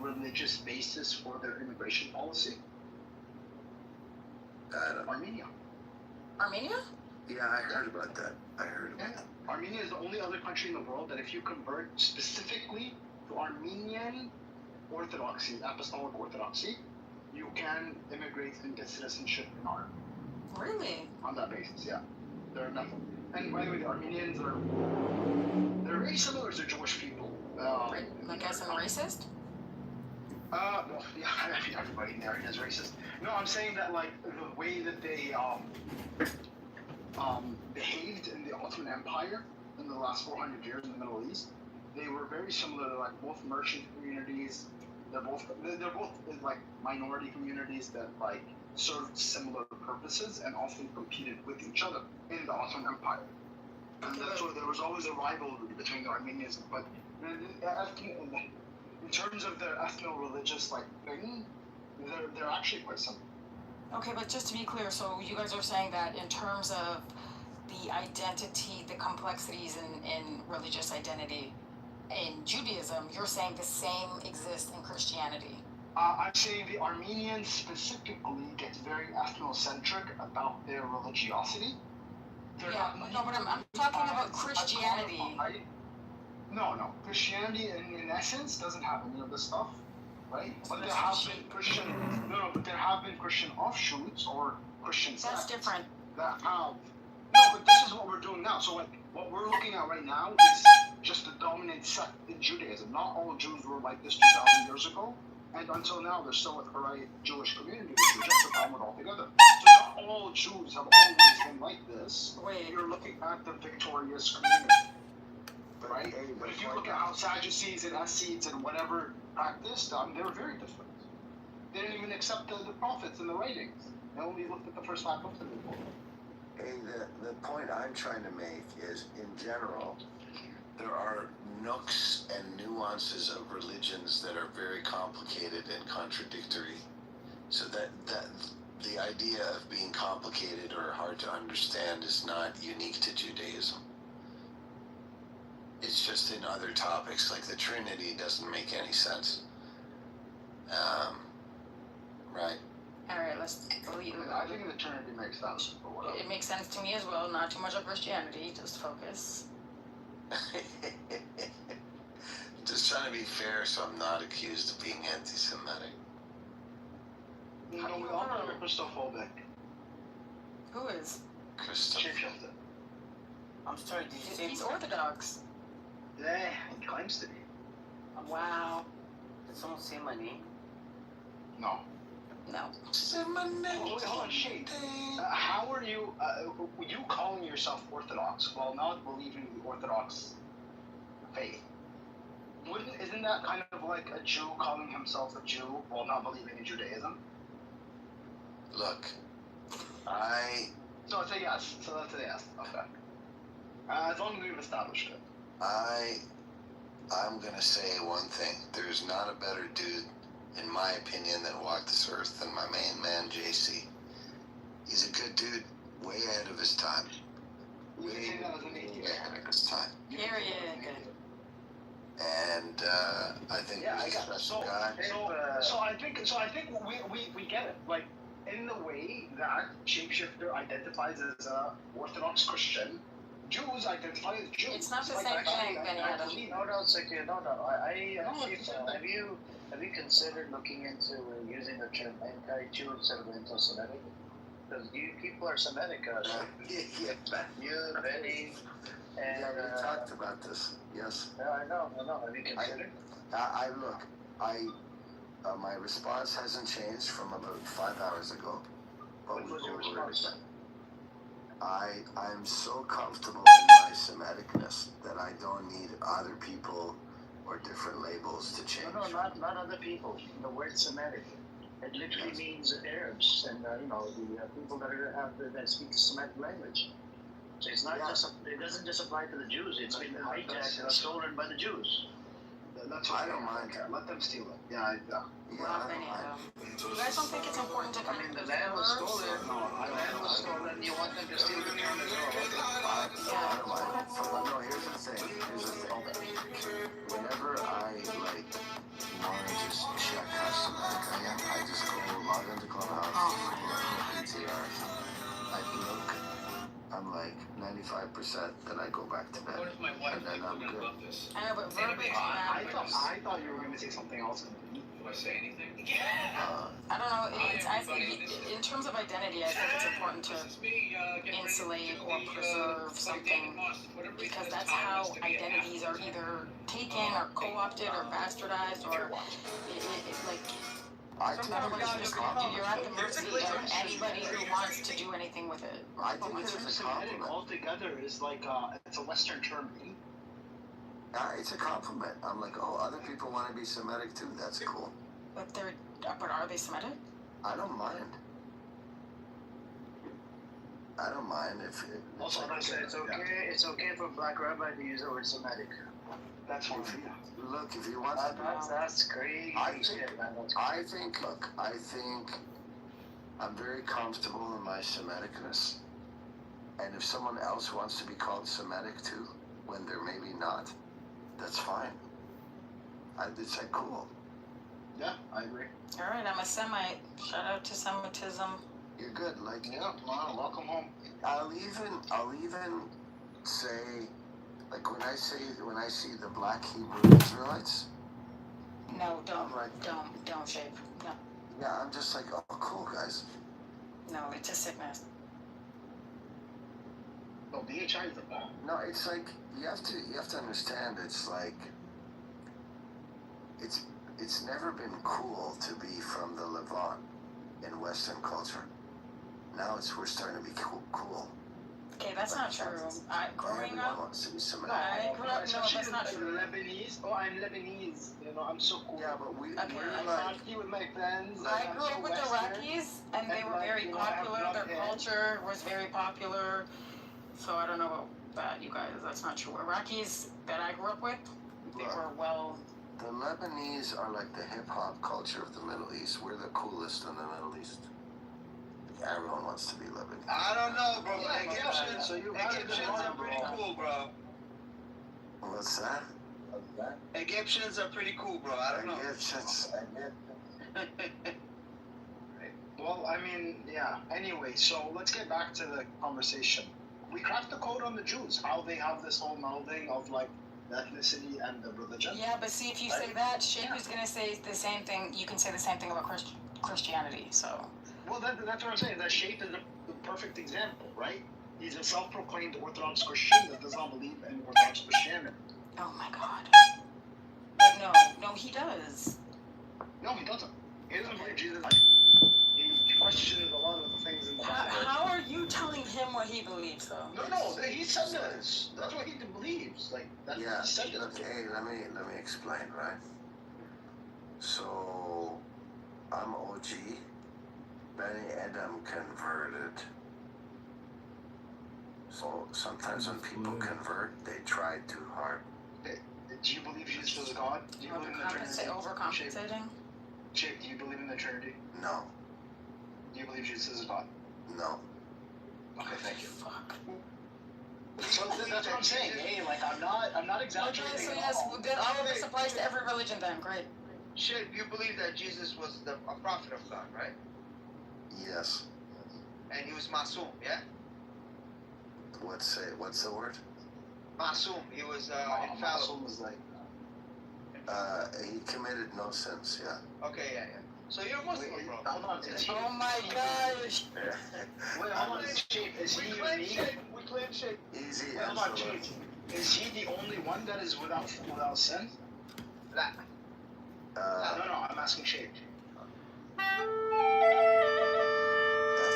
religious basis for their immigration policy? Armenia. Armenia? Yeah, I heard about that. Armenia is the only other country in the world that if you convert specifically to Armenian Orthodoxy, Apostolic Orthodoxy, you can immigrate and get citizenship in Armenia. Really? On that basis, yeah. They're nothing. And by the way, the Armenians they're very similar to Jewish people. Like as in racist? Well, yeah, I mean, everybody in there is racist. No, I'm saying that like the way that they behaved in the Ottoman Empire in the last 400 years in the Middle East, they were very similar to like both merchant communities. They're both like minority communities that like served similar purposes and often competed with each other in the Ottoman Empire. And that's why there was always a rivalry between the Armenians. But in terms of their ethno-religious like thing, they're actually quite similar. Okay, but just to be clear, so you guys are saying that in terms of the identity, the complexities in religious identity in Judaism, you're saying the same exists in Christianity? I'm saying the Armenians specifically get very ethnocentric about their religiosity. But I'm talking about Christianity. No. Christianity in essence doesn't have any of this stuff, right? But there have been Christian offshoots or Christian sects. That's different. That have. No, but this is what we're doing now. So like, what we're looking at right now is just the dominant sect in Judaism. Not all Jews were like this 2,000 years ago. And until now, they're still a Harite Jewish community, which rejects the Talmud altogether. So not all Jews have always been like this. You're looking at the victorious community, right? But if you look at how Sadducees and Essenes and whatever practiced, they were very different. They didn't even accept the prophets and the writings. They only looked at the first 5 books of the book. Hey, the point I'm trying to make is, in general, there are nooks and nuances of religions that are very complicated and contradictory. So that the idea of being complicated or hard to understand is not unique to Judaism. It's just in other topics, like the Trinity doesn't make any sense. Right? Alright, let's believe it. I think the Trinity makes sense. It makes sense to me as well, not too much of Christianity, just focus. Just trying to be fair so I'm not accused of being anti-Semitic. No, we all know you're Christophobic. Who is? Shapeshifter. I'm sorry, did you say he's Orthodox? Yeah, he claims to be. Wow. Did someone say my name? No. No. Hold on, Shade. How are you calling yourself Orthodox while not believing the Orthodox faith? Isn't that kind of like a Jew calling himself a Jew while not believing in Judaism? Look, So it's a yes. So that's a yes. Okay. As long as we've established it. I'm gonna say one thing. There's not a better dude, in my opinion, that walked this earth than my main man, JC. He's a good dude, way ahead of his time. Way ahead of his time. Period. And I think he's a special guy. So I think we get it. Like, in the way that Shapeshifter identifies as a Orthodox Christian, Jews identify as Jews. It's not the Like, same actually, thing, Benny Adam. No, second, no. No, it's the same Have you considered looking into using the term anti-Jew instead of anti-Semitic? Because you people are Semitic, you, Benny, and Yeah, we talked about this. Yes. Yeah, I know. Have you considered? My response hasn't changed from about 5 hours ago. But What was your response? I'm so comfortable in my Semiticness that I don't need other people or different labels to change. No, not other people. The word Semitic, it literally means Arabs and the people that speak the Semitic language. So it's not it doesn't just apply to the Jews. It's been hijacked and stolen by the Jews. That's I don't mind. Let them steal it. Yeah, I don't mind. You guys don't think it's important to I mean, the land was stolen. No, the land was stolen. You want them to steal the term as well. I don't mind. But no, here's the thing. Whenever I want to just check how Semitic I am, I just go log into Clubhouse, PTR, I look, I'm like 95%, then I go back to bed, and then I'm good. I know, but verbiage I matters. thought you were going to say something else. Do I say anything? I don't know. I think in terms of identity, I think it's important to insulate or preserve something because that's how identities are either taken or co-opted or bastardized or otherwise you're at the mercy of anybody who wants to do anything with it. I think it's a compliment. Altogether is like it's a Western term. It's a compliment. I'm like, oh, other people want to be Semitic too. That's cool. But are they Semitic? I don't mind. I don't mind if Also, it's okay. It's okay for a black rabbi to use the word Semitic. That's one. Look, if you want That's crazy. I think I'm very comfortable in my Semiticness. And if someone else wants to be called Semitic too, when they're maybe not, that's fine. It's like cool. Yeah, I agree. All right, I'm a Semite. Shout out to Semitism. You're good. Like welcome home. I'll even say, like when I see the black Hebrew Israelites. No, don't. I'm like, don't shape. No. Yeah, I'm just like, oh, cool guys. No, it's a sickness. No, DHI is the bomb. No, it's like you have to understand. It's like it's never been cool to be from the Levant in Western culture. Now we're starting to be cool. Okay, that's not true. Growing up, wants to be Semitic. I grew up. No, that's not true. Lebanese. Oh, I'm Lebanese. I'm so cool. Yeah, but we're like party with my friends. I grew up with Iraqis, and they were very popular. Their culture was very popular. So I don't know about that, you guys. That's not true. Iraqis that I grew up with, they were well. The Lebanese are like the hip hop culture of the Middle East. We're the coolest in the Middle East. Everyone wants to be Lebanese. I don't know, bro. Egyptians are pretty cool, bro. What's that? Egyptians are pretty cool, bro. I don't know. Egyptians. Well, I mean, yeah. Anyway, so let's get back to the conversation. We cracked the code on the Jews, how they have this whole melding of like the ethnicity and the religion. Yeah, but see, if you say that, Shape is going to say the same thing. You can say the same thing about Christianity, so. Well, that's what I'm saying. That Shape is the perfect example, right? He's a self-proclaimed Orthodox Christian that does not believe in Orthodox Christianity. Oh my God. But no, he does. No, he doesn't. He doesn't believe Jesus. He questions a lot of the things in the Bible. How are you telling him what he believes, though? No, he said this. That's what he believes. Like, that's yeah. He said it. Okay, let me explain, right? So, I'm OG. Benny Adam converted. So sometimes when people convert, they try too hard. Do you believe Jesus is God? Do you believe in the Trinity? Overcompensating? Shape, do you believe in the Trinity? No. Do you believe Jesus is God? No. Okay, thank you. Fuck. So that's what I'm saying. Hey, like I'm not exaggerating. Okay, so yes, then all of this applies to every religion then. Great. Shape, you believe that Jesus was a prophet of God, right? Yes. And he was Masoom, yeah? What's the word? Masum. He was infallible. Masum was like. He committed no sins. Yeah. Okay, yeah. So you're a Muslim, bro. Hold on. Oh my gosh. Wait, hold on. Chief, is he unique? We claim shape. Easy Wait, hold on, answer. Chief. Is he the only one that is without sin? Nah. No, I'm asking Shape. That's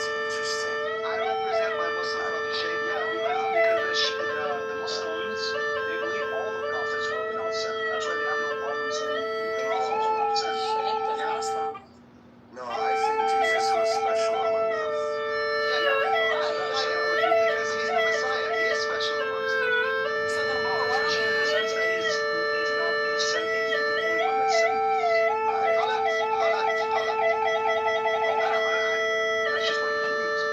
interesting. I represent my Muslim brother Shape. Yeah, because the Muslims, they believe all the prophets were without sin. That's why they have no problem saying the prophets were without sin. Shape is Muslim. No, I think Jesus was special among them. Because he's the Messiah. He is special amongst them. So then, why don't In you? the sense that he's not in sin, he's the only one that's sinless. That's just what he believes.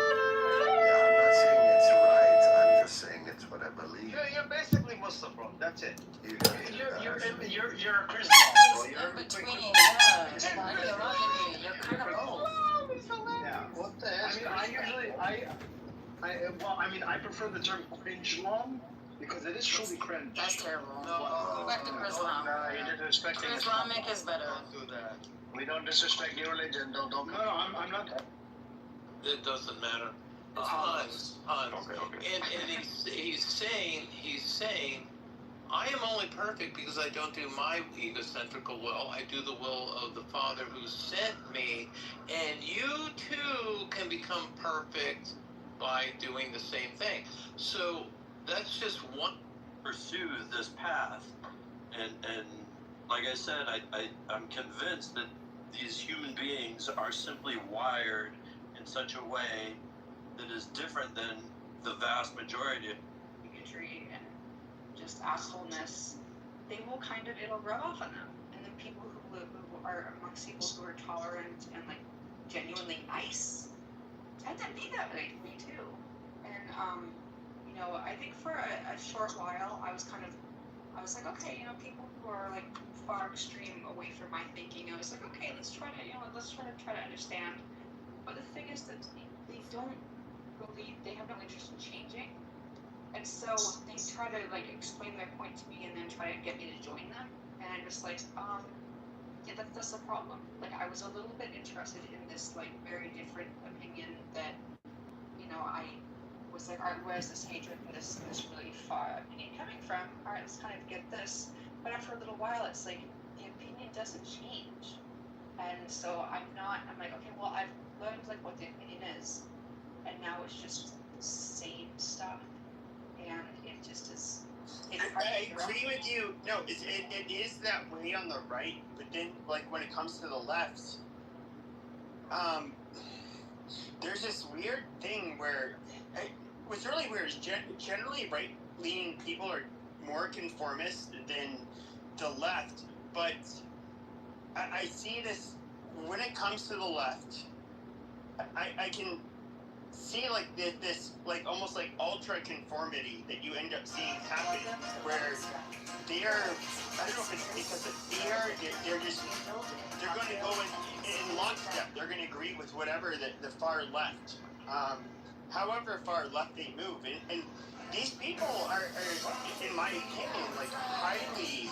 Yeah, I'm not saying it's right. I'm just saying it's what I believe. You're basically Muslim, bro. That's it. You got to do that, actually. You're a Christian. In between, yeah. You're kind of old. Yeah. What the heck? I prefer the term cringe-lom because it is truly cringe. That's terrible. Go back to Islam. No, you're disrespecting Islamic is better. Don't do that. We don't disrespect your religion. Don't. No, I'm not. It doesn't matter. Hans. Okay. And he's saying, I am only perfect because I don't do my egocentrical will. I do the will of the Father who sent me. And you too can become perfect by doing the same thing. So that's just one. Pursue this path, and like I said, I'm convinced that these human beings are simply wired in such a way that is different than the vast majority. Bigotry and just assholeness, they will it'll rub off on them. And then people who are amongst people who are tolerant and like genuinely nice tend to be that way to me too. And I think for a short while I was like, okay, people who are like far extreme away from my thinking, I was like, okay, let's try to understand. But the thing is that they don't believe, they have no interest in changing. And so they try to like explain their point to me and then try to get me to join them. And I'm just like, yeah, that's the problem. Like I was a little bit interested in this like very different opinion that, I was like, all right, where's this hatred and this really far opinion coming from? All right, let's kind of get this. But after a little while, it's like the opinion doesn't change. And so I'm like, okay, well, I've learned like what the opinion is, and now it's just the same stuff, and it just is. I agree with you. No, it is that way on the right, but then like when it comes to the left, there's this weird thing where what's really weird is generally right-leaning people are more conformist than the left, but I see this when it comes to the left. I can see like this like almost like ultra conformity that you end up seeing happen where they're, I don't know if it's because of fear, they're going to go in lockstep. They're going to agree with whatever the far left, however far left they move, and these people are in my opinion like highly,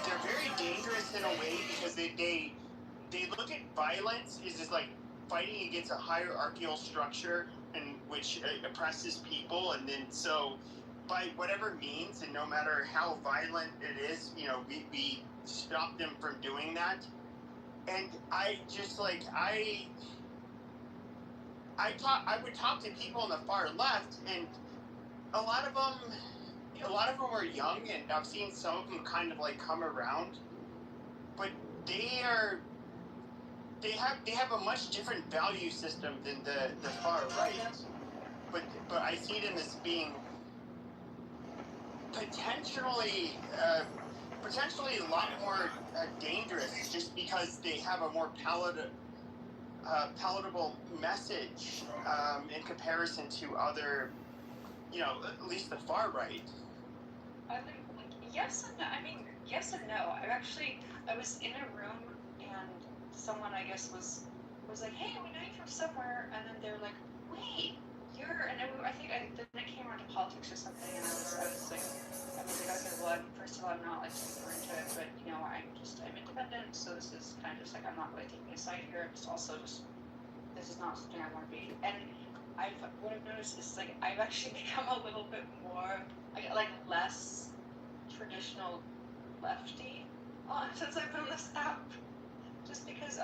they're very dangerous in a way because they look at violence as just like fighting against a hierarchical structure in which oppresses people, and then so by whatever means and no matter how violent it is, we stop them from doing that. And I just like I would talk to people on the far left, and a lot of them are young, and I've seen some of them kind of like come around, but they have a much different value system than the far right. But I see them as being potentially a lot more dangerous just because they have a more palatable message in comparison to other, at least the far right. Yes and no. Yes and no. I was in a room and someone I guess was like, hey, we know you from somewhere, and then they're like, we wait, you're, and I think then it came around to politics or something, and I was like, okay, well, first of all, I'm not like super into it, but you know, I'm independent, so this is kind of just like, I'm not really taking a side here. It's also just, this is not something I want to be. And what I've noticed is like, I've actually become a little bit more, like less traditional lefty since I've been on this app. Just because,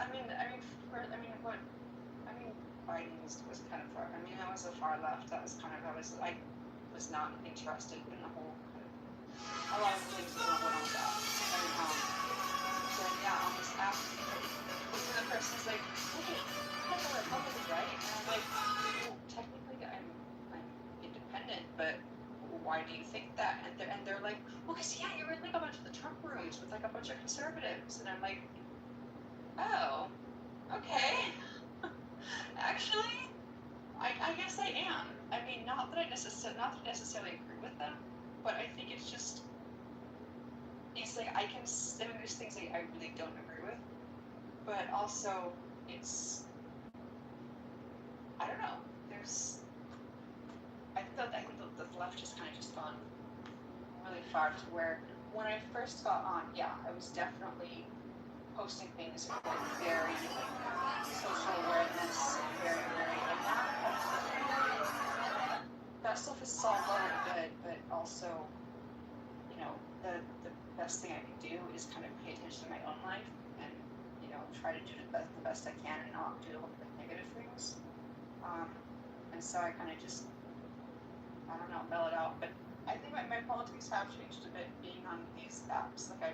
Biden was kind of far. I was a far left. I was not interested in the whole a lot of things that went on with that. And then yeah, on this app, the person's like, hey, I'm a Republican, right? And I'm like, well, technically I'm independent, but why do you think that? And they're like, well, because yeah, you're in like a bunch of the Trump rooms with like a bunch of conservatives, and I'm like, oh, okay. Actually, I guess I am. I mean, not that I necessarily agree with them, but I think it's just, it's like there's things that I really don't agree with, but also it's, I don't know. I think the left just kind of just gone really far to where when I first got on, yeah, I was definitely posting things with like very like social awareness, very and that stuff is all well and good, but also, you know, the best thing I can do is kind of pay attention to my own life and, you know, try to do the best I can and not do the negative things. And so I kind of just, I don't know, mellow it out. But I think my politics have changed a bit being on these apps. Like I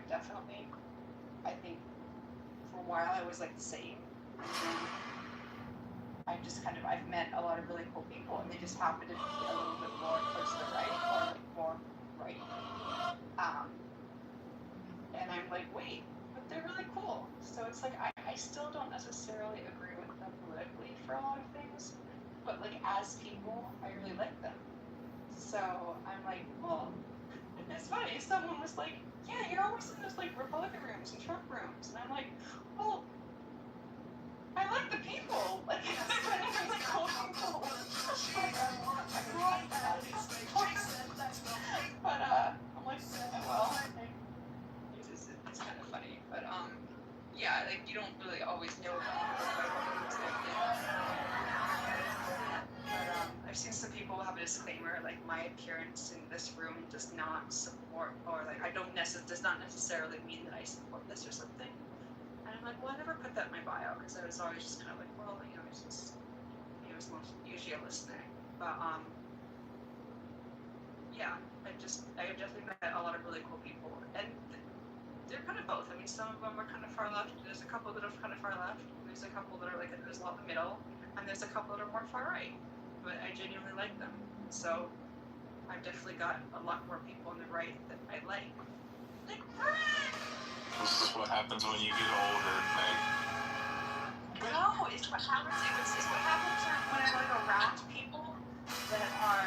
think for a while I was like the same. And then I've met a lot of really cool people, and they just happen to be a little bit more towards the right, or like more right. And I'm like, wait, but they're really cool. So it's like, I still don't necessarily agree with them politically for a lot of things, but like as people, I really like them. So I'm like, well, it's funny. Someone was like, yeah, you're always in those like Republican rooms and Trump rooms, and I'm like, well, I like the people. Like, they're really cool people. But I'm like, well, it's kind of funny. But yeah, like you don't really always know I've seen some people have a disclaimer like my appearance in this room does not support, or like does not necessarily mean that I support this or something. And I'm like, well, I never put that in my bio because I was always just kind of like, well, you know, it's just, you know, it's usually a listener. But yeah, I have definitely met a lot of really cool people, and they're kind of both. I mean, some of them are kind of far left. There's a couple that are kind of far left. There's a couple that are like, there's a lot in the middle, and there's a couple that are more far right. But I genuinely like them. So I've definitely got a lot more people on the right that I like. Like, this is what happens when you get older, Meg. No, it's what happens. It's what happens when I'm like around people that are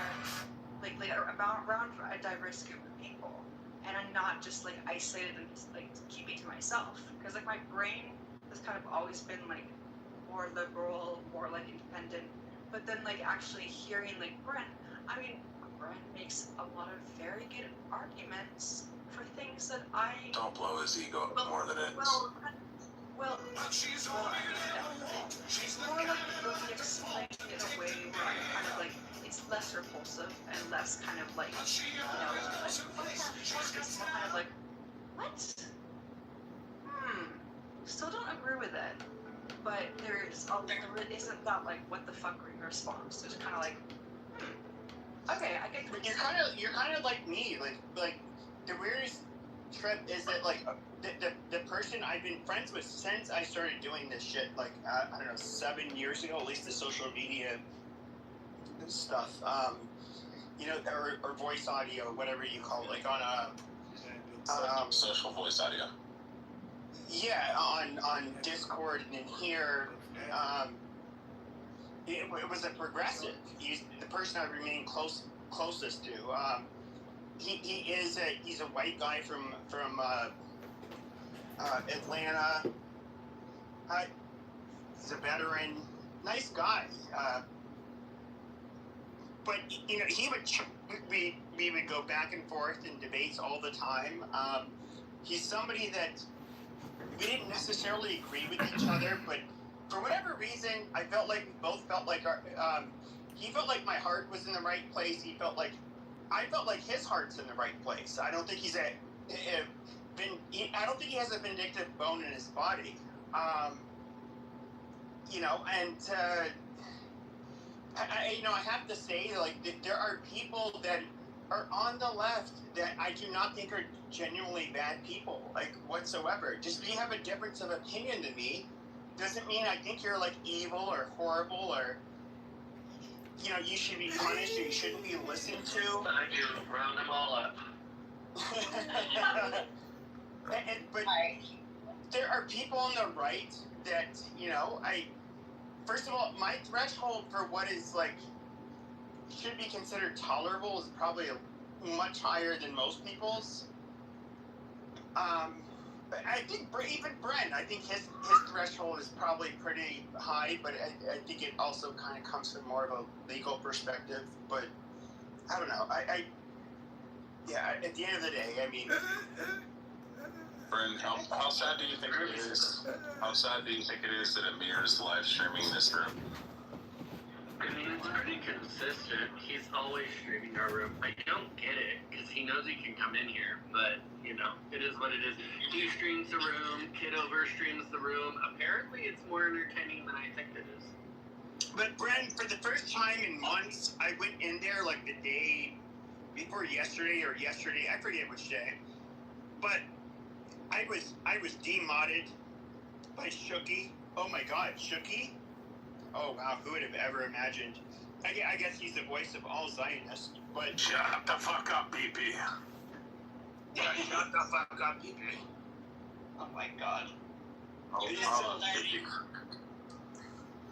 like around a diverse group of people, and I'm not just like isolated and just like keeping to myself. Because like my brain has kind of always been like more liberal, more like independent. But then like actually hearing like Brent makes a lot of very good arguments for things that I Don't blow his ego more than it is. Well, she's more like really explained in a way where I'm kind of like, it's less repulsive and less kind of like, you know, it's more kind of like, what? Still don't agree with it, but there isn't that like, what the fuck response. There's kind of like, okay, I get. But you're kind of like me, like the weirdest trip is that like the person I've been friends with since I started doing this shit, like I don't know, 7 years ago, at least the social media stuff, you know, or voice audio, whatever you call it, like on social voice audio. Yeah, on Discord and in here, it was a progressive. He's the person I remain closest to. He's a white guy from Atlanta. He's a veteran, nice guy. but you know, we would go back and forth in debates all the time. He's somebody that we didn't necessarily agree with each other, but for whatever reason, I felt like we both felt like he felt like my heart was in the right place. I felt like his heart's in the right place. I don't think I don't think he has a vindictive bone in his body. You know, and I have to say, like, there are people that are on the left that I do not think are genuinely bad people, like, whatsoever. Just because you have a difference of opinion than me doesn't mean I think you're, like, evil or horrible or, you know, you should be punished or you shouldn't be listened to. I do. Round them all up. But there are people on the right that, you know, first of all, my threshold for what is, like, should be considered tolerable is probably much higher than most people's. But I think even Brent, I think his threshold is probably pretty high, but I think it also kind of comes from more of a legal perspective. But I don't know. At the end of the day, I mean. Brent, how sad do you think it is? How sad do you think it is that Amir is live streaming this room? I mean, it's pretty consistent. He's always streaming our room. I don't get it, because he knows he can come in here, but, you know, it is what it is. He streams the room, Kitover streams the room. Apparently, it's more entertaining than I think it is. But, Brent, for the first time in months, I went in there, like, the day before yesterday, I forget which day, but I was demodded by Shooky. Oh, my God, Shooky? Oh, wow, who would have ever imagined? I guess he's the voice of all Zionists, but... Shut the fuck up, BP. Yeah, shut the fuck up, BP. Oh my God. Oh, He's wow. still learning.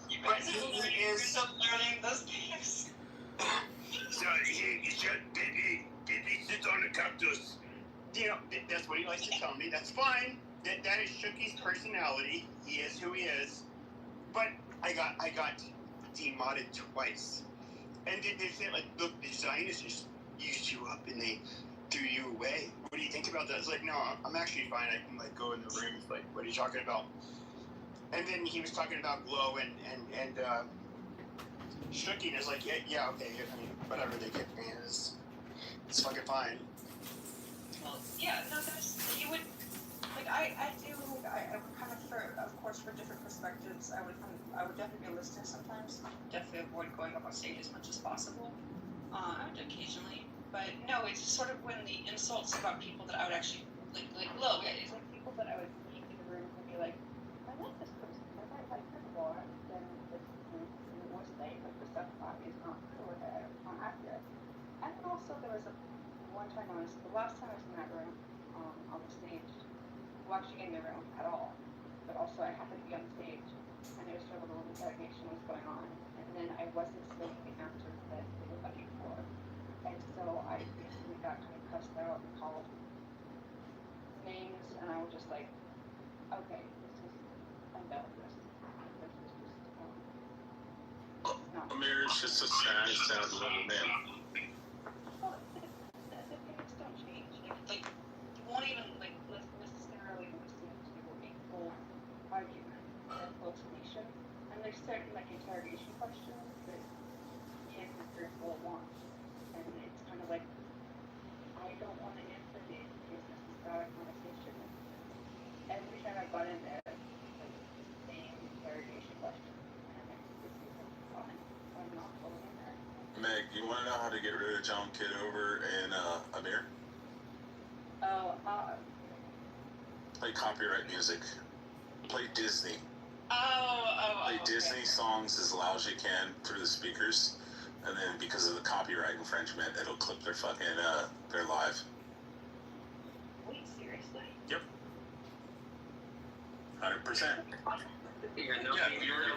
You guys are still learning those games. So, BP sits on the cactus. You know, that's what he likes to tell me. That's fine. That is Shooky's personality. He is who he is. But I got demodded twice. And they said, like, look, the Zionists just used you up and they threw you away. What do you think about that? I was like, no, I'm actually fine. I can, like, go in the rooms. Like, what are you talking about? And then he was talking about Glow and Shooky, and I was like, yeah, okay. I mean, whatever they get me is, it's fucking fine. Well, yeah, no, you would, like, I would kind of course, for different perspectives, I would definitely be listening sometimes. Definitely avoid going up on stage as much as possible. I would occasionally, but no, it's sort of when the insults about people that I would actually, like low, yeah, it's like people that I would meet in the room and be like, I like this person, I might like her more than this person was saying, like, the stuff is not true or not accurate. And then also there was one time the last time I was in that room, on the stage, well, actually in the room at all, but also I happened to be on stage, and there was sort of a little interrogation was going on, and then I wasn't saying the answers that they were looking for, and so I basically got kind of cussed out and called names, and I was just like, okay, I'm done with this. This is just, Amir is just a sad little man. Well, the opinions don't change. Like, you won't even, like, necessarily listen to a full argument or full explanation. And there's certain, like, interrogation questions that you can't answer full at once. And it's kind of like, I don't want to answer these because this is not a conversation. Every time I got in there, like, the same interrogation question. And I'm like, this isn't fun. I'm not going in there. Meg, you want to know how to get rid of John Kitover and Amir? Play copyright music. Play Disney. Play Disney songs as loud as you can through the speakers, and then because of the copyright infringement, it'll clip their fucking their live. Wait, seriously? Yep. 100%. Yeah, no,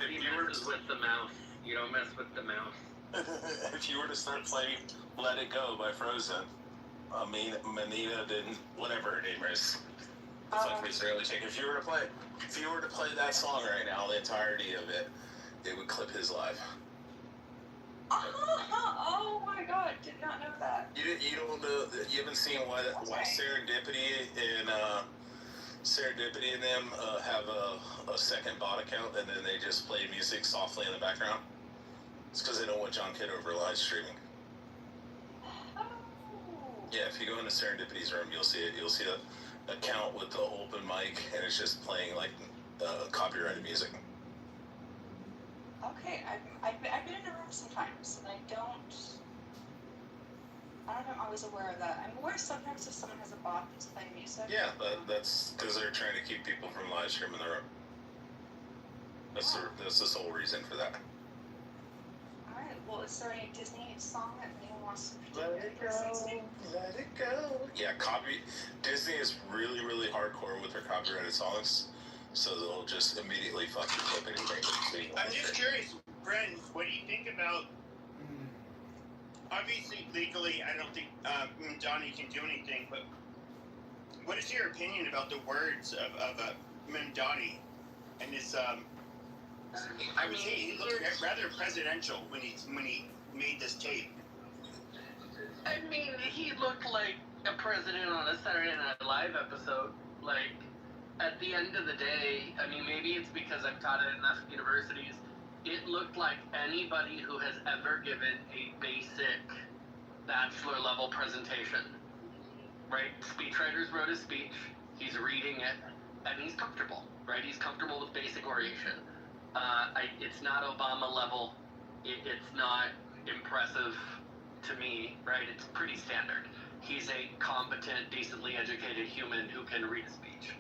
he messes with the mouse. You don't mess with the mouse. If you were to start playing "Let It Go" by Frozen, I mean, Manita didn't, whatever her name is. If you were to play that song right now, the entirety of it, it would clip his live. Oh my god, did not know that. You don't know, you haven't seen why Serendipity and Serendipity and them have a second bot account and then they just play music softly in the background? It's because they don't want John Kitover live streaming. Yeah, if you go into Serendipity's room, you'll see it. You'll see a account with the open mic, and it's just playing like copyrighted music. Okay, I've been in a room sometimes, and I don't know if I'm always aware of that. I'm aware sometimes if someone has a bot that's playing music. Yeah, but that's because they're trying to keep people from live streaming their room. That's the sole reason for that. Alright, well, is there any Disney song that anyone wants to Let it go, let it go. Yeah, Disney is really, really hardcore with their copyrighted songs, so they'll just immediately fucking flip anything. I'm just curious, Bren, what do you think about? Obviously, legally, I don't think Johnny can do anything, but what is your opinion about the words of Mamdani and his? I would say he looked rather presidential when he made this tape. I mean, he looked like a president on a Saturday Night Live episode. Like, at the end of the day, I mean, maybe it's because I've taught at enough universities, it looked like anybody who has ever given a basic bachelor level presentation, right? Speechwriters wrote a speech, he's reading it, and he's comfortable, right? He's comfortable with basic oration. It's not Obama level, it's not impressive to me, right? It's pretty standard. He's a competent, decently educated human who can read a speech.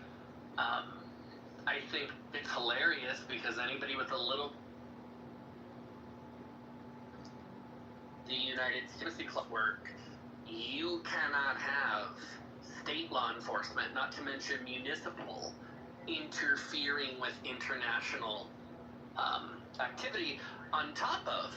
I think it's hilarious because anybody with a little the United States Club work, you cannot have state law enforcement, not to mention municipal, interfering with international activity, on top of,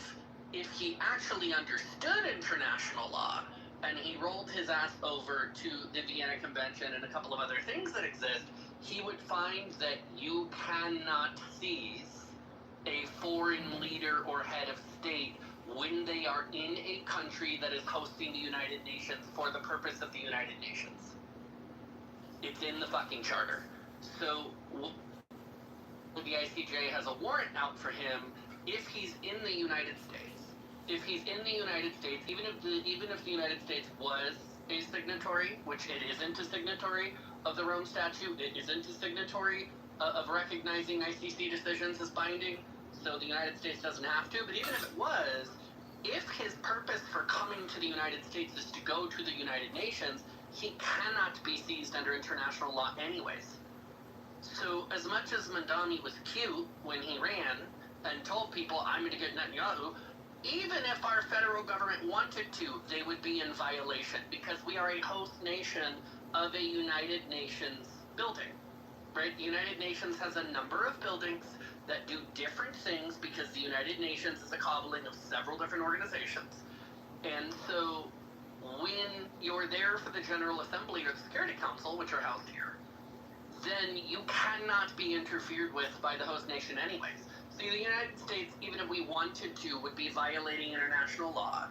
if he actually understood international law and he rolled his ass over to the Vienna Convention and a couple of other things that exist, he would find that you cannot seize a foreign leader or head of state when they are in a country that is hosting the United Nations for the purpose of the United Nations. It's in the fucking charter. So the ICJ has a warrant out for him if he's in the United States. If he's in the United States, even if the United States was a signatory, which it isn't a signatory of the Rome Statute, it isn't a signatory of recognizing ICC decisions as binding, so the United States doesn't have to, but even if it was, if his purpose for coming to the United States is to go to the United Nations, he cannot be seized under international law anyways. So as much as Mamdani was cute when he ran and told people, I'm going to get Netanyahu, even if our federal government wanted to, they would be in violation because we are a host nation of a United Nations building, right? The United Nations has a number of buildings that do different things because the United Nations is a cobbling of several different organizations. And so when you're there for the General Assembly or the Security Council, which are housed here, then you cannot be interfered with by the host nation anyways. So the United States, even if we wanted to, would be violating international law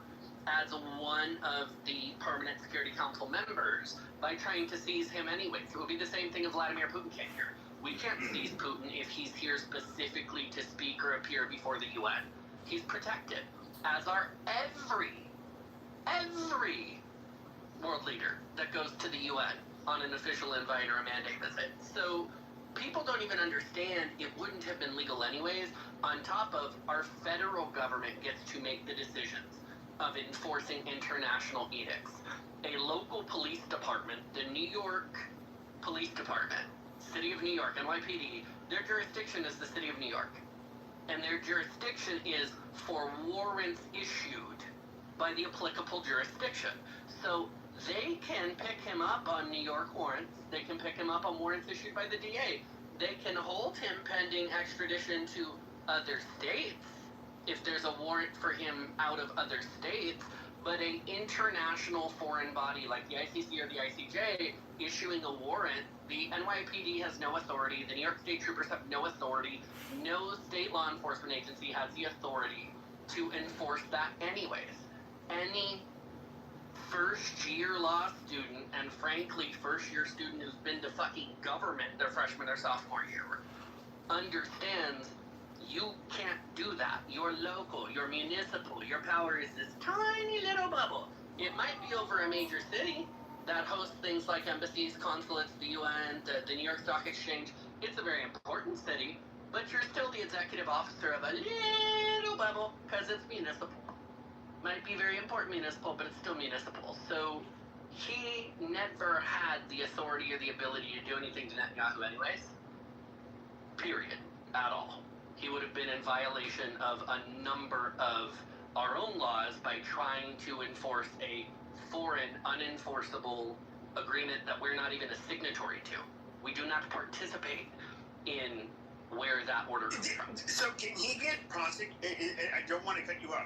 as one of the Permanent Security Council members by trying to seize him anyways. It would be the same thing if Vladimir Putin came here. We can't seize Putin if he's here specifically to speak or appear before the UN. He's protected, as are every world leader that goes to the UN on an official invite or a mandate visit. So people don't even understand it wouldn't have been legal anyways. On top of, our federal government gets to make the decisions of enforcing international edicts. A local police department, the New York Police Department, City of New York, NYPD, their jurisdiction is the City of New York. And their jurisdiction is for warrants issued by the applicable jurisdiction. So they can pick him up on New York warrants. They can pick him up on warrants issued by the DA. They can hold him pending extradition to other states if there's a warrant for him out of other states. But an international foreign body like the ICC or the ICJ issuing a warrant, the NYPD has no authority. The New York State Troopers have no authority. No state law enforcement agency has the authority to enforce that anyways. Any first-year law student, and frankly, first-year student who's been to fucking government their freshman or sophomore year, understands you can't do that. You're local, you're municipal, your power is this tiny little bubble. It might be over a major city that hosts things like embassies, consulates, the UN, the New York Stock Exchange. It's a very important city, but you're still the executive officer of a little bubble because it's municipal. Might be very important municipal, but it's still municipal. So he never had the authority or the ability to do anything to Netanyahu anyways. Period. At all. He would have been in violation of a number of our own laws by trying to enforce a foreign, unenforceable agreement that we're not even a signatory to. We do not participate in where that order comes from. So can he get prosecuted? I don't want to cut you off.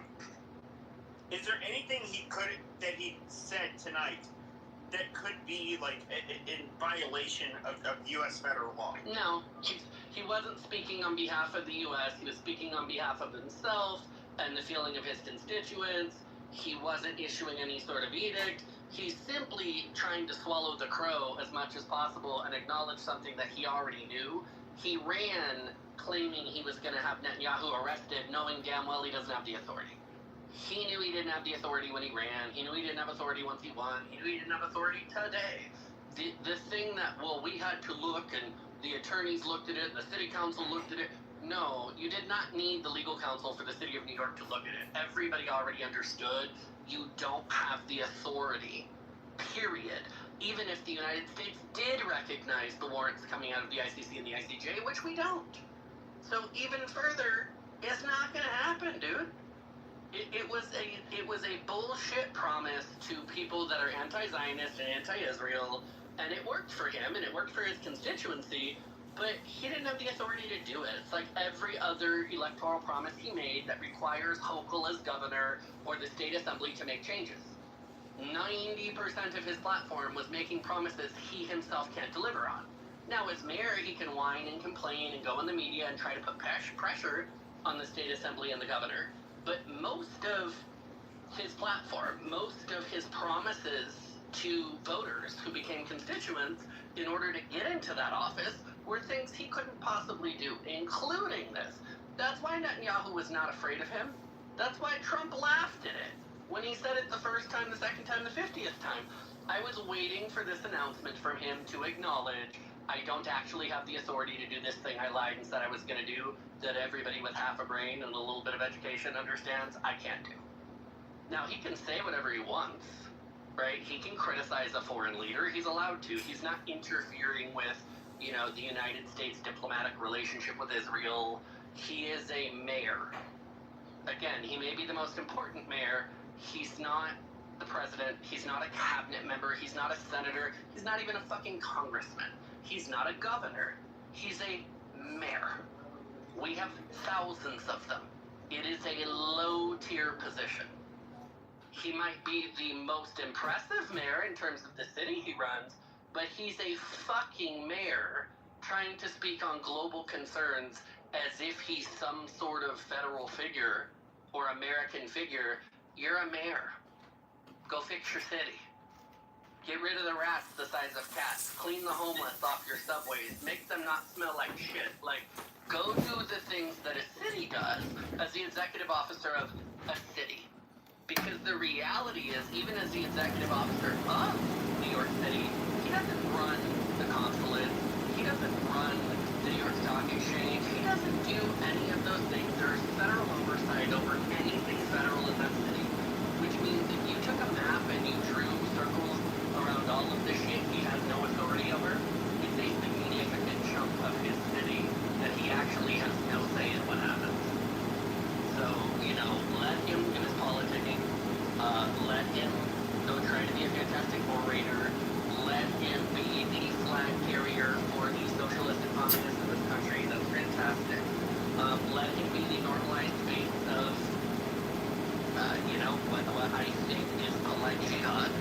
Is there anything that he said tonight that could be like in violation of U.S. federal law? No, he wasn't speaking on behalf of the U.S. He was speaking on behalf of himself and the feeling of his constituents. He wasn't issuing any sort of edict. He's simply trying to swallow the crow as much as possible and acknowledge something that he already knew. He ran claiming he was going to have Netanyahu arrested, knowing damn well he doesn't have the authority. He knew he didn't have the authority when he ran. He knew he didn't have authority once he won. He knew he didn't have authority today. The thing that, well, we had to look, and the attorneys looked at it, the city council looked at it. No, you did not need the legal counsel for the city of New York to look at it. Everybody already understood you don't have the authority, period. Even if the United States did recognize the warrants coming out of the ICC and the ICJ, which we don't. So even further, it's not going to happen, dude. It was a bullshit promise to people that are anti-Zionist and anti-Israel, and it worked for him, and it worked for his constituency, but he didn't have the authority to do it. It's like every other electoral promise he made that requires Hochul as governor or the state assembly to make changes. 90% of his platform was making promises he himself can't deliver on. Now, as mayor, he can whine and complain and go in the media and try to put pressure on the state assembly and the governor. But most of his platform, most of his promises to voters who became constituents in order to get into that office were things he couldn't possibly do, including this. That's why Netanyahu was not afraid of him. That's why Trump laughed at it when he said it the first time, the second time, the 50th time. I was waiting for this announcement from him to acknowledge I don't actually have the authority to do this thing I lied and said I was going to do, that everybody with half a brain and a little bit of education understands I can't do. Now, he can say whatever he wants, right? He can criticize a foreign leader. He's allowed to. He's not interfering with, the United States diplomatic relationship with Israel. He is a mayor. Again, he may be the most important mayor. He's not the president. He's not a cabinet member. He's not a senator. He's not even a fucking congressman. He's not a governor. He's a mayor. We have thousands of them. It is a low-tier position. He might be the most impressive mayor in terms of the city he runs, but he's a fucking mayor trying to speak on global concerns as if he's some sort of federal figure or American figure. You're a mayor. Go fix your city. Get rid of the rats the size of cats. Clean the homeless off your subways. Make them not smell like shit. Go do the things that a city does as the executive officer of a city. Because the reality is, even as the executive officer of New York City, he doesn't run the consulate. He doesn't run the New York Stock Exchange. He doesn't do any of those things. There's federal oversight over anything federal in that city. Which means if you took a map and you drew circles around all of the shit he has no authority over, it's a significant chunk of his city that he actually has no say in what happens. So, let him do his politicking. Let him go try to be a fantastic orator. Let him be the flag carrier for the socialist and communists in this country. That's fantastic. Let him be the normalized face of, what I think is polite jihad.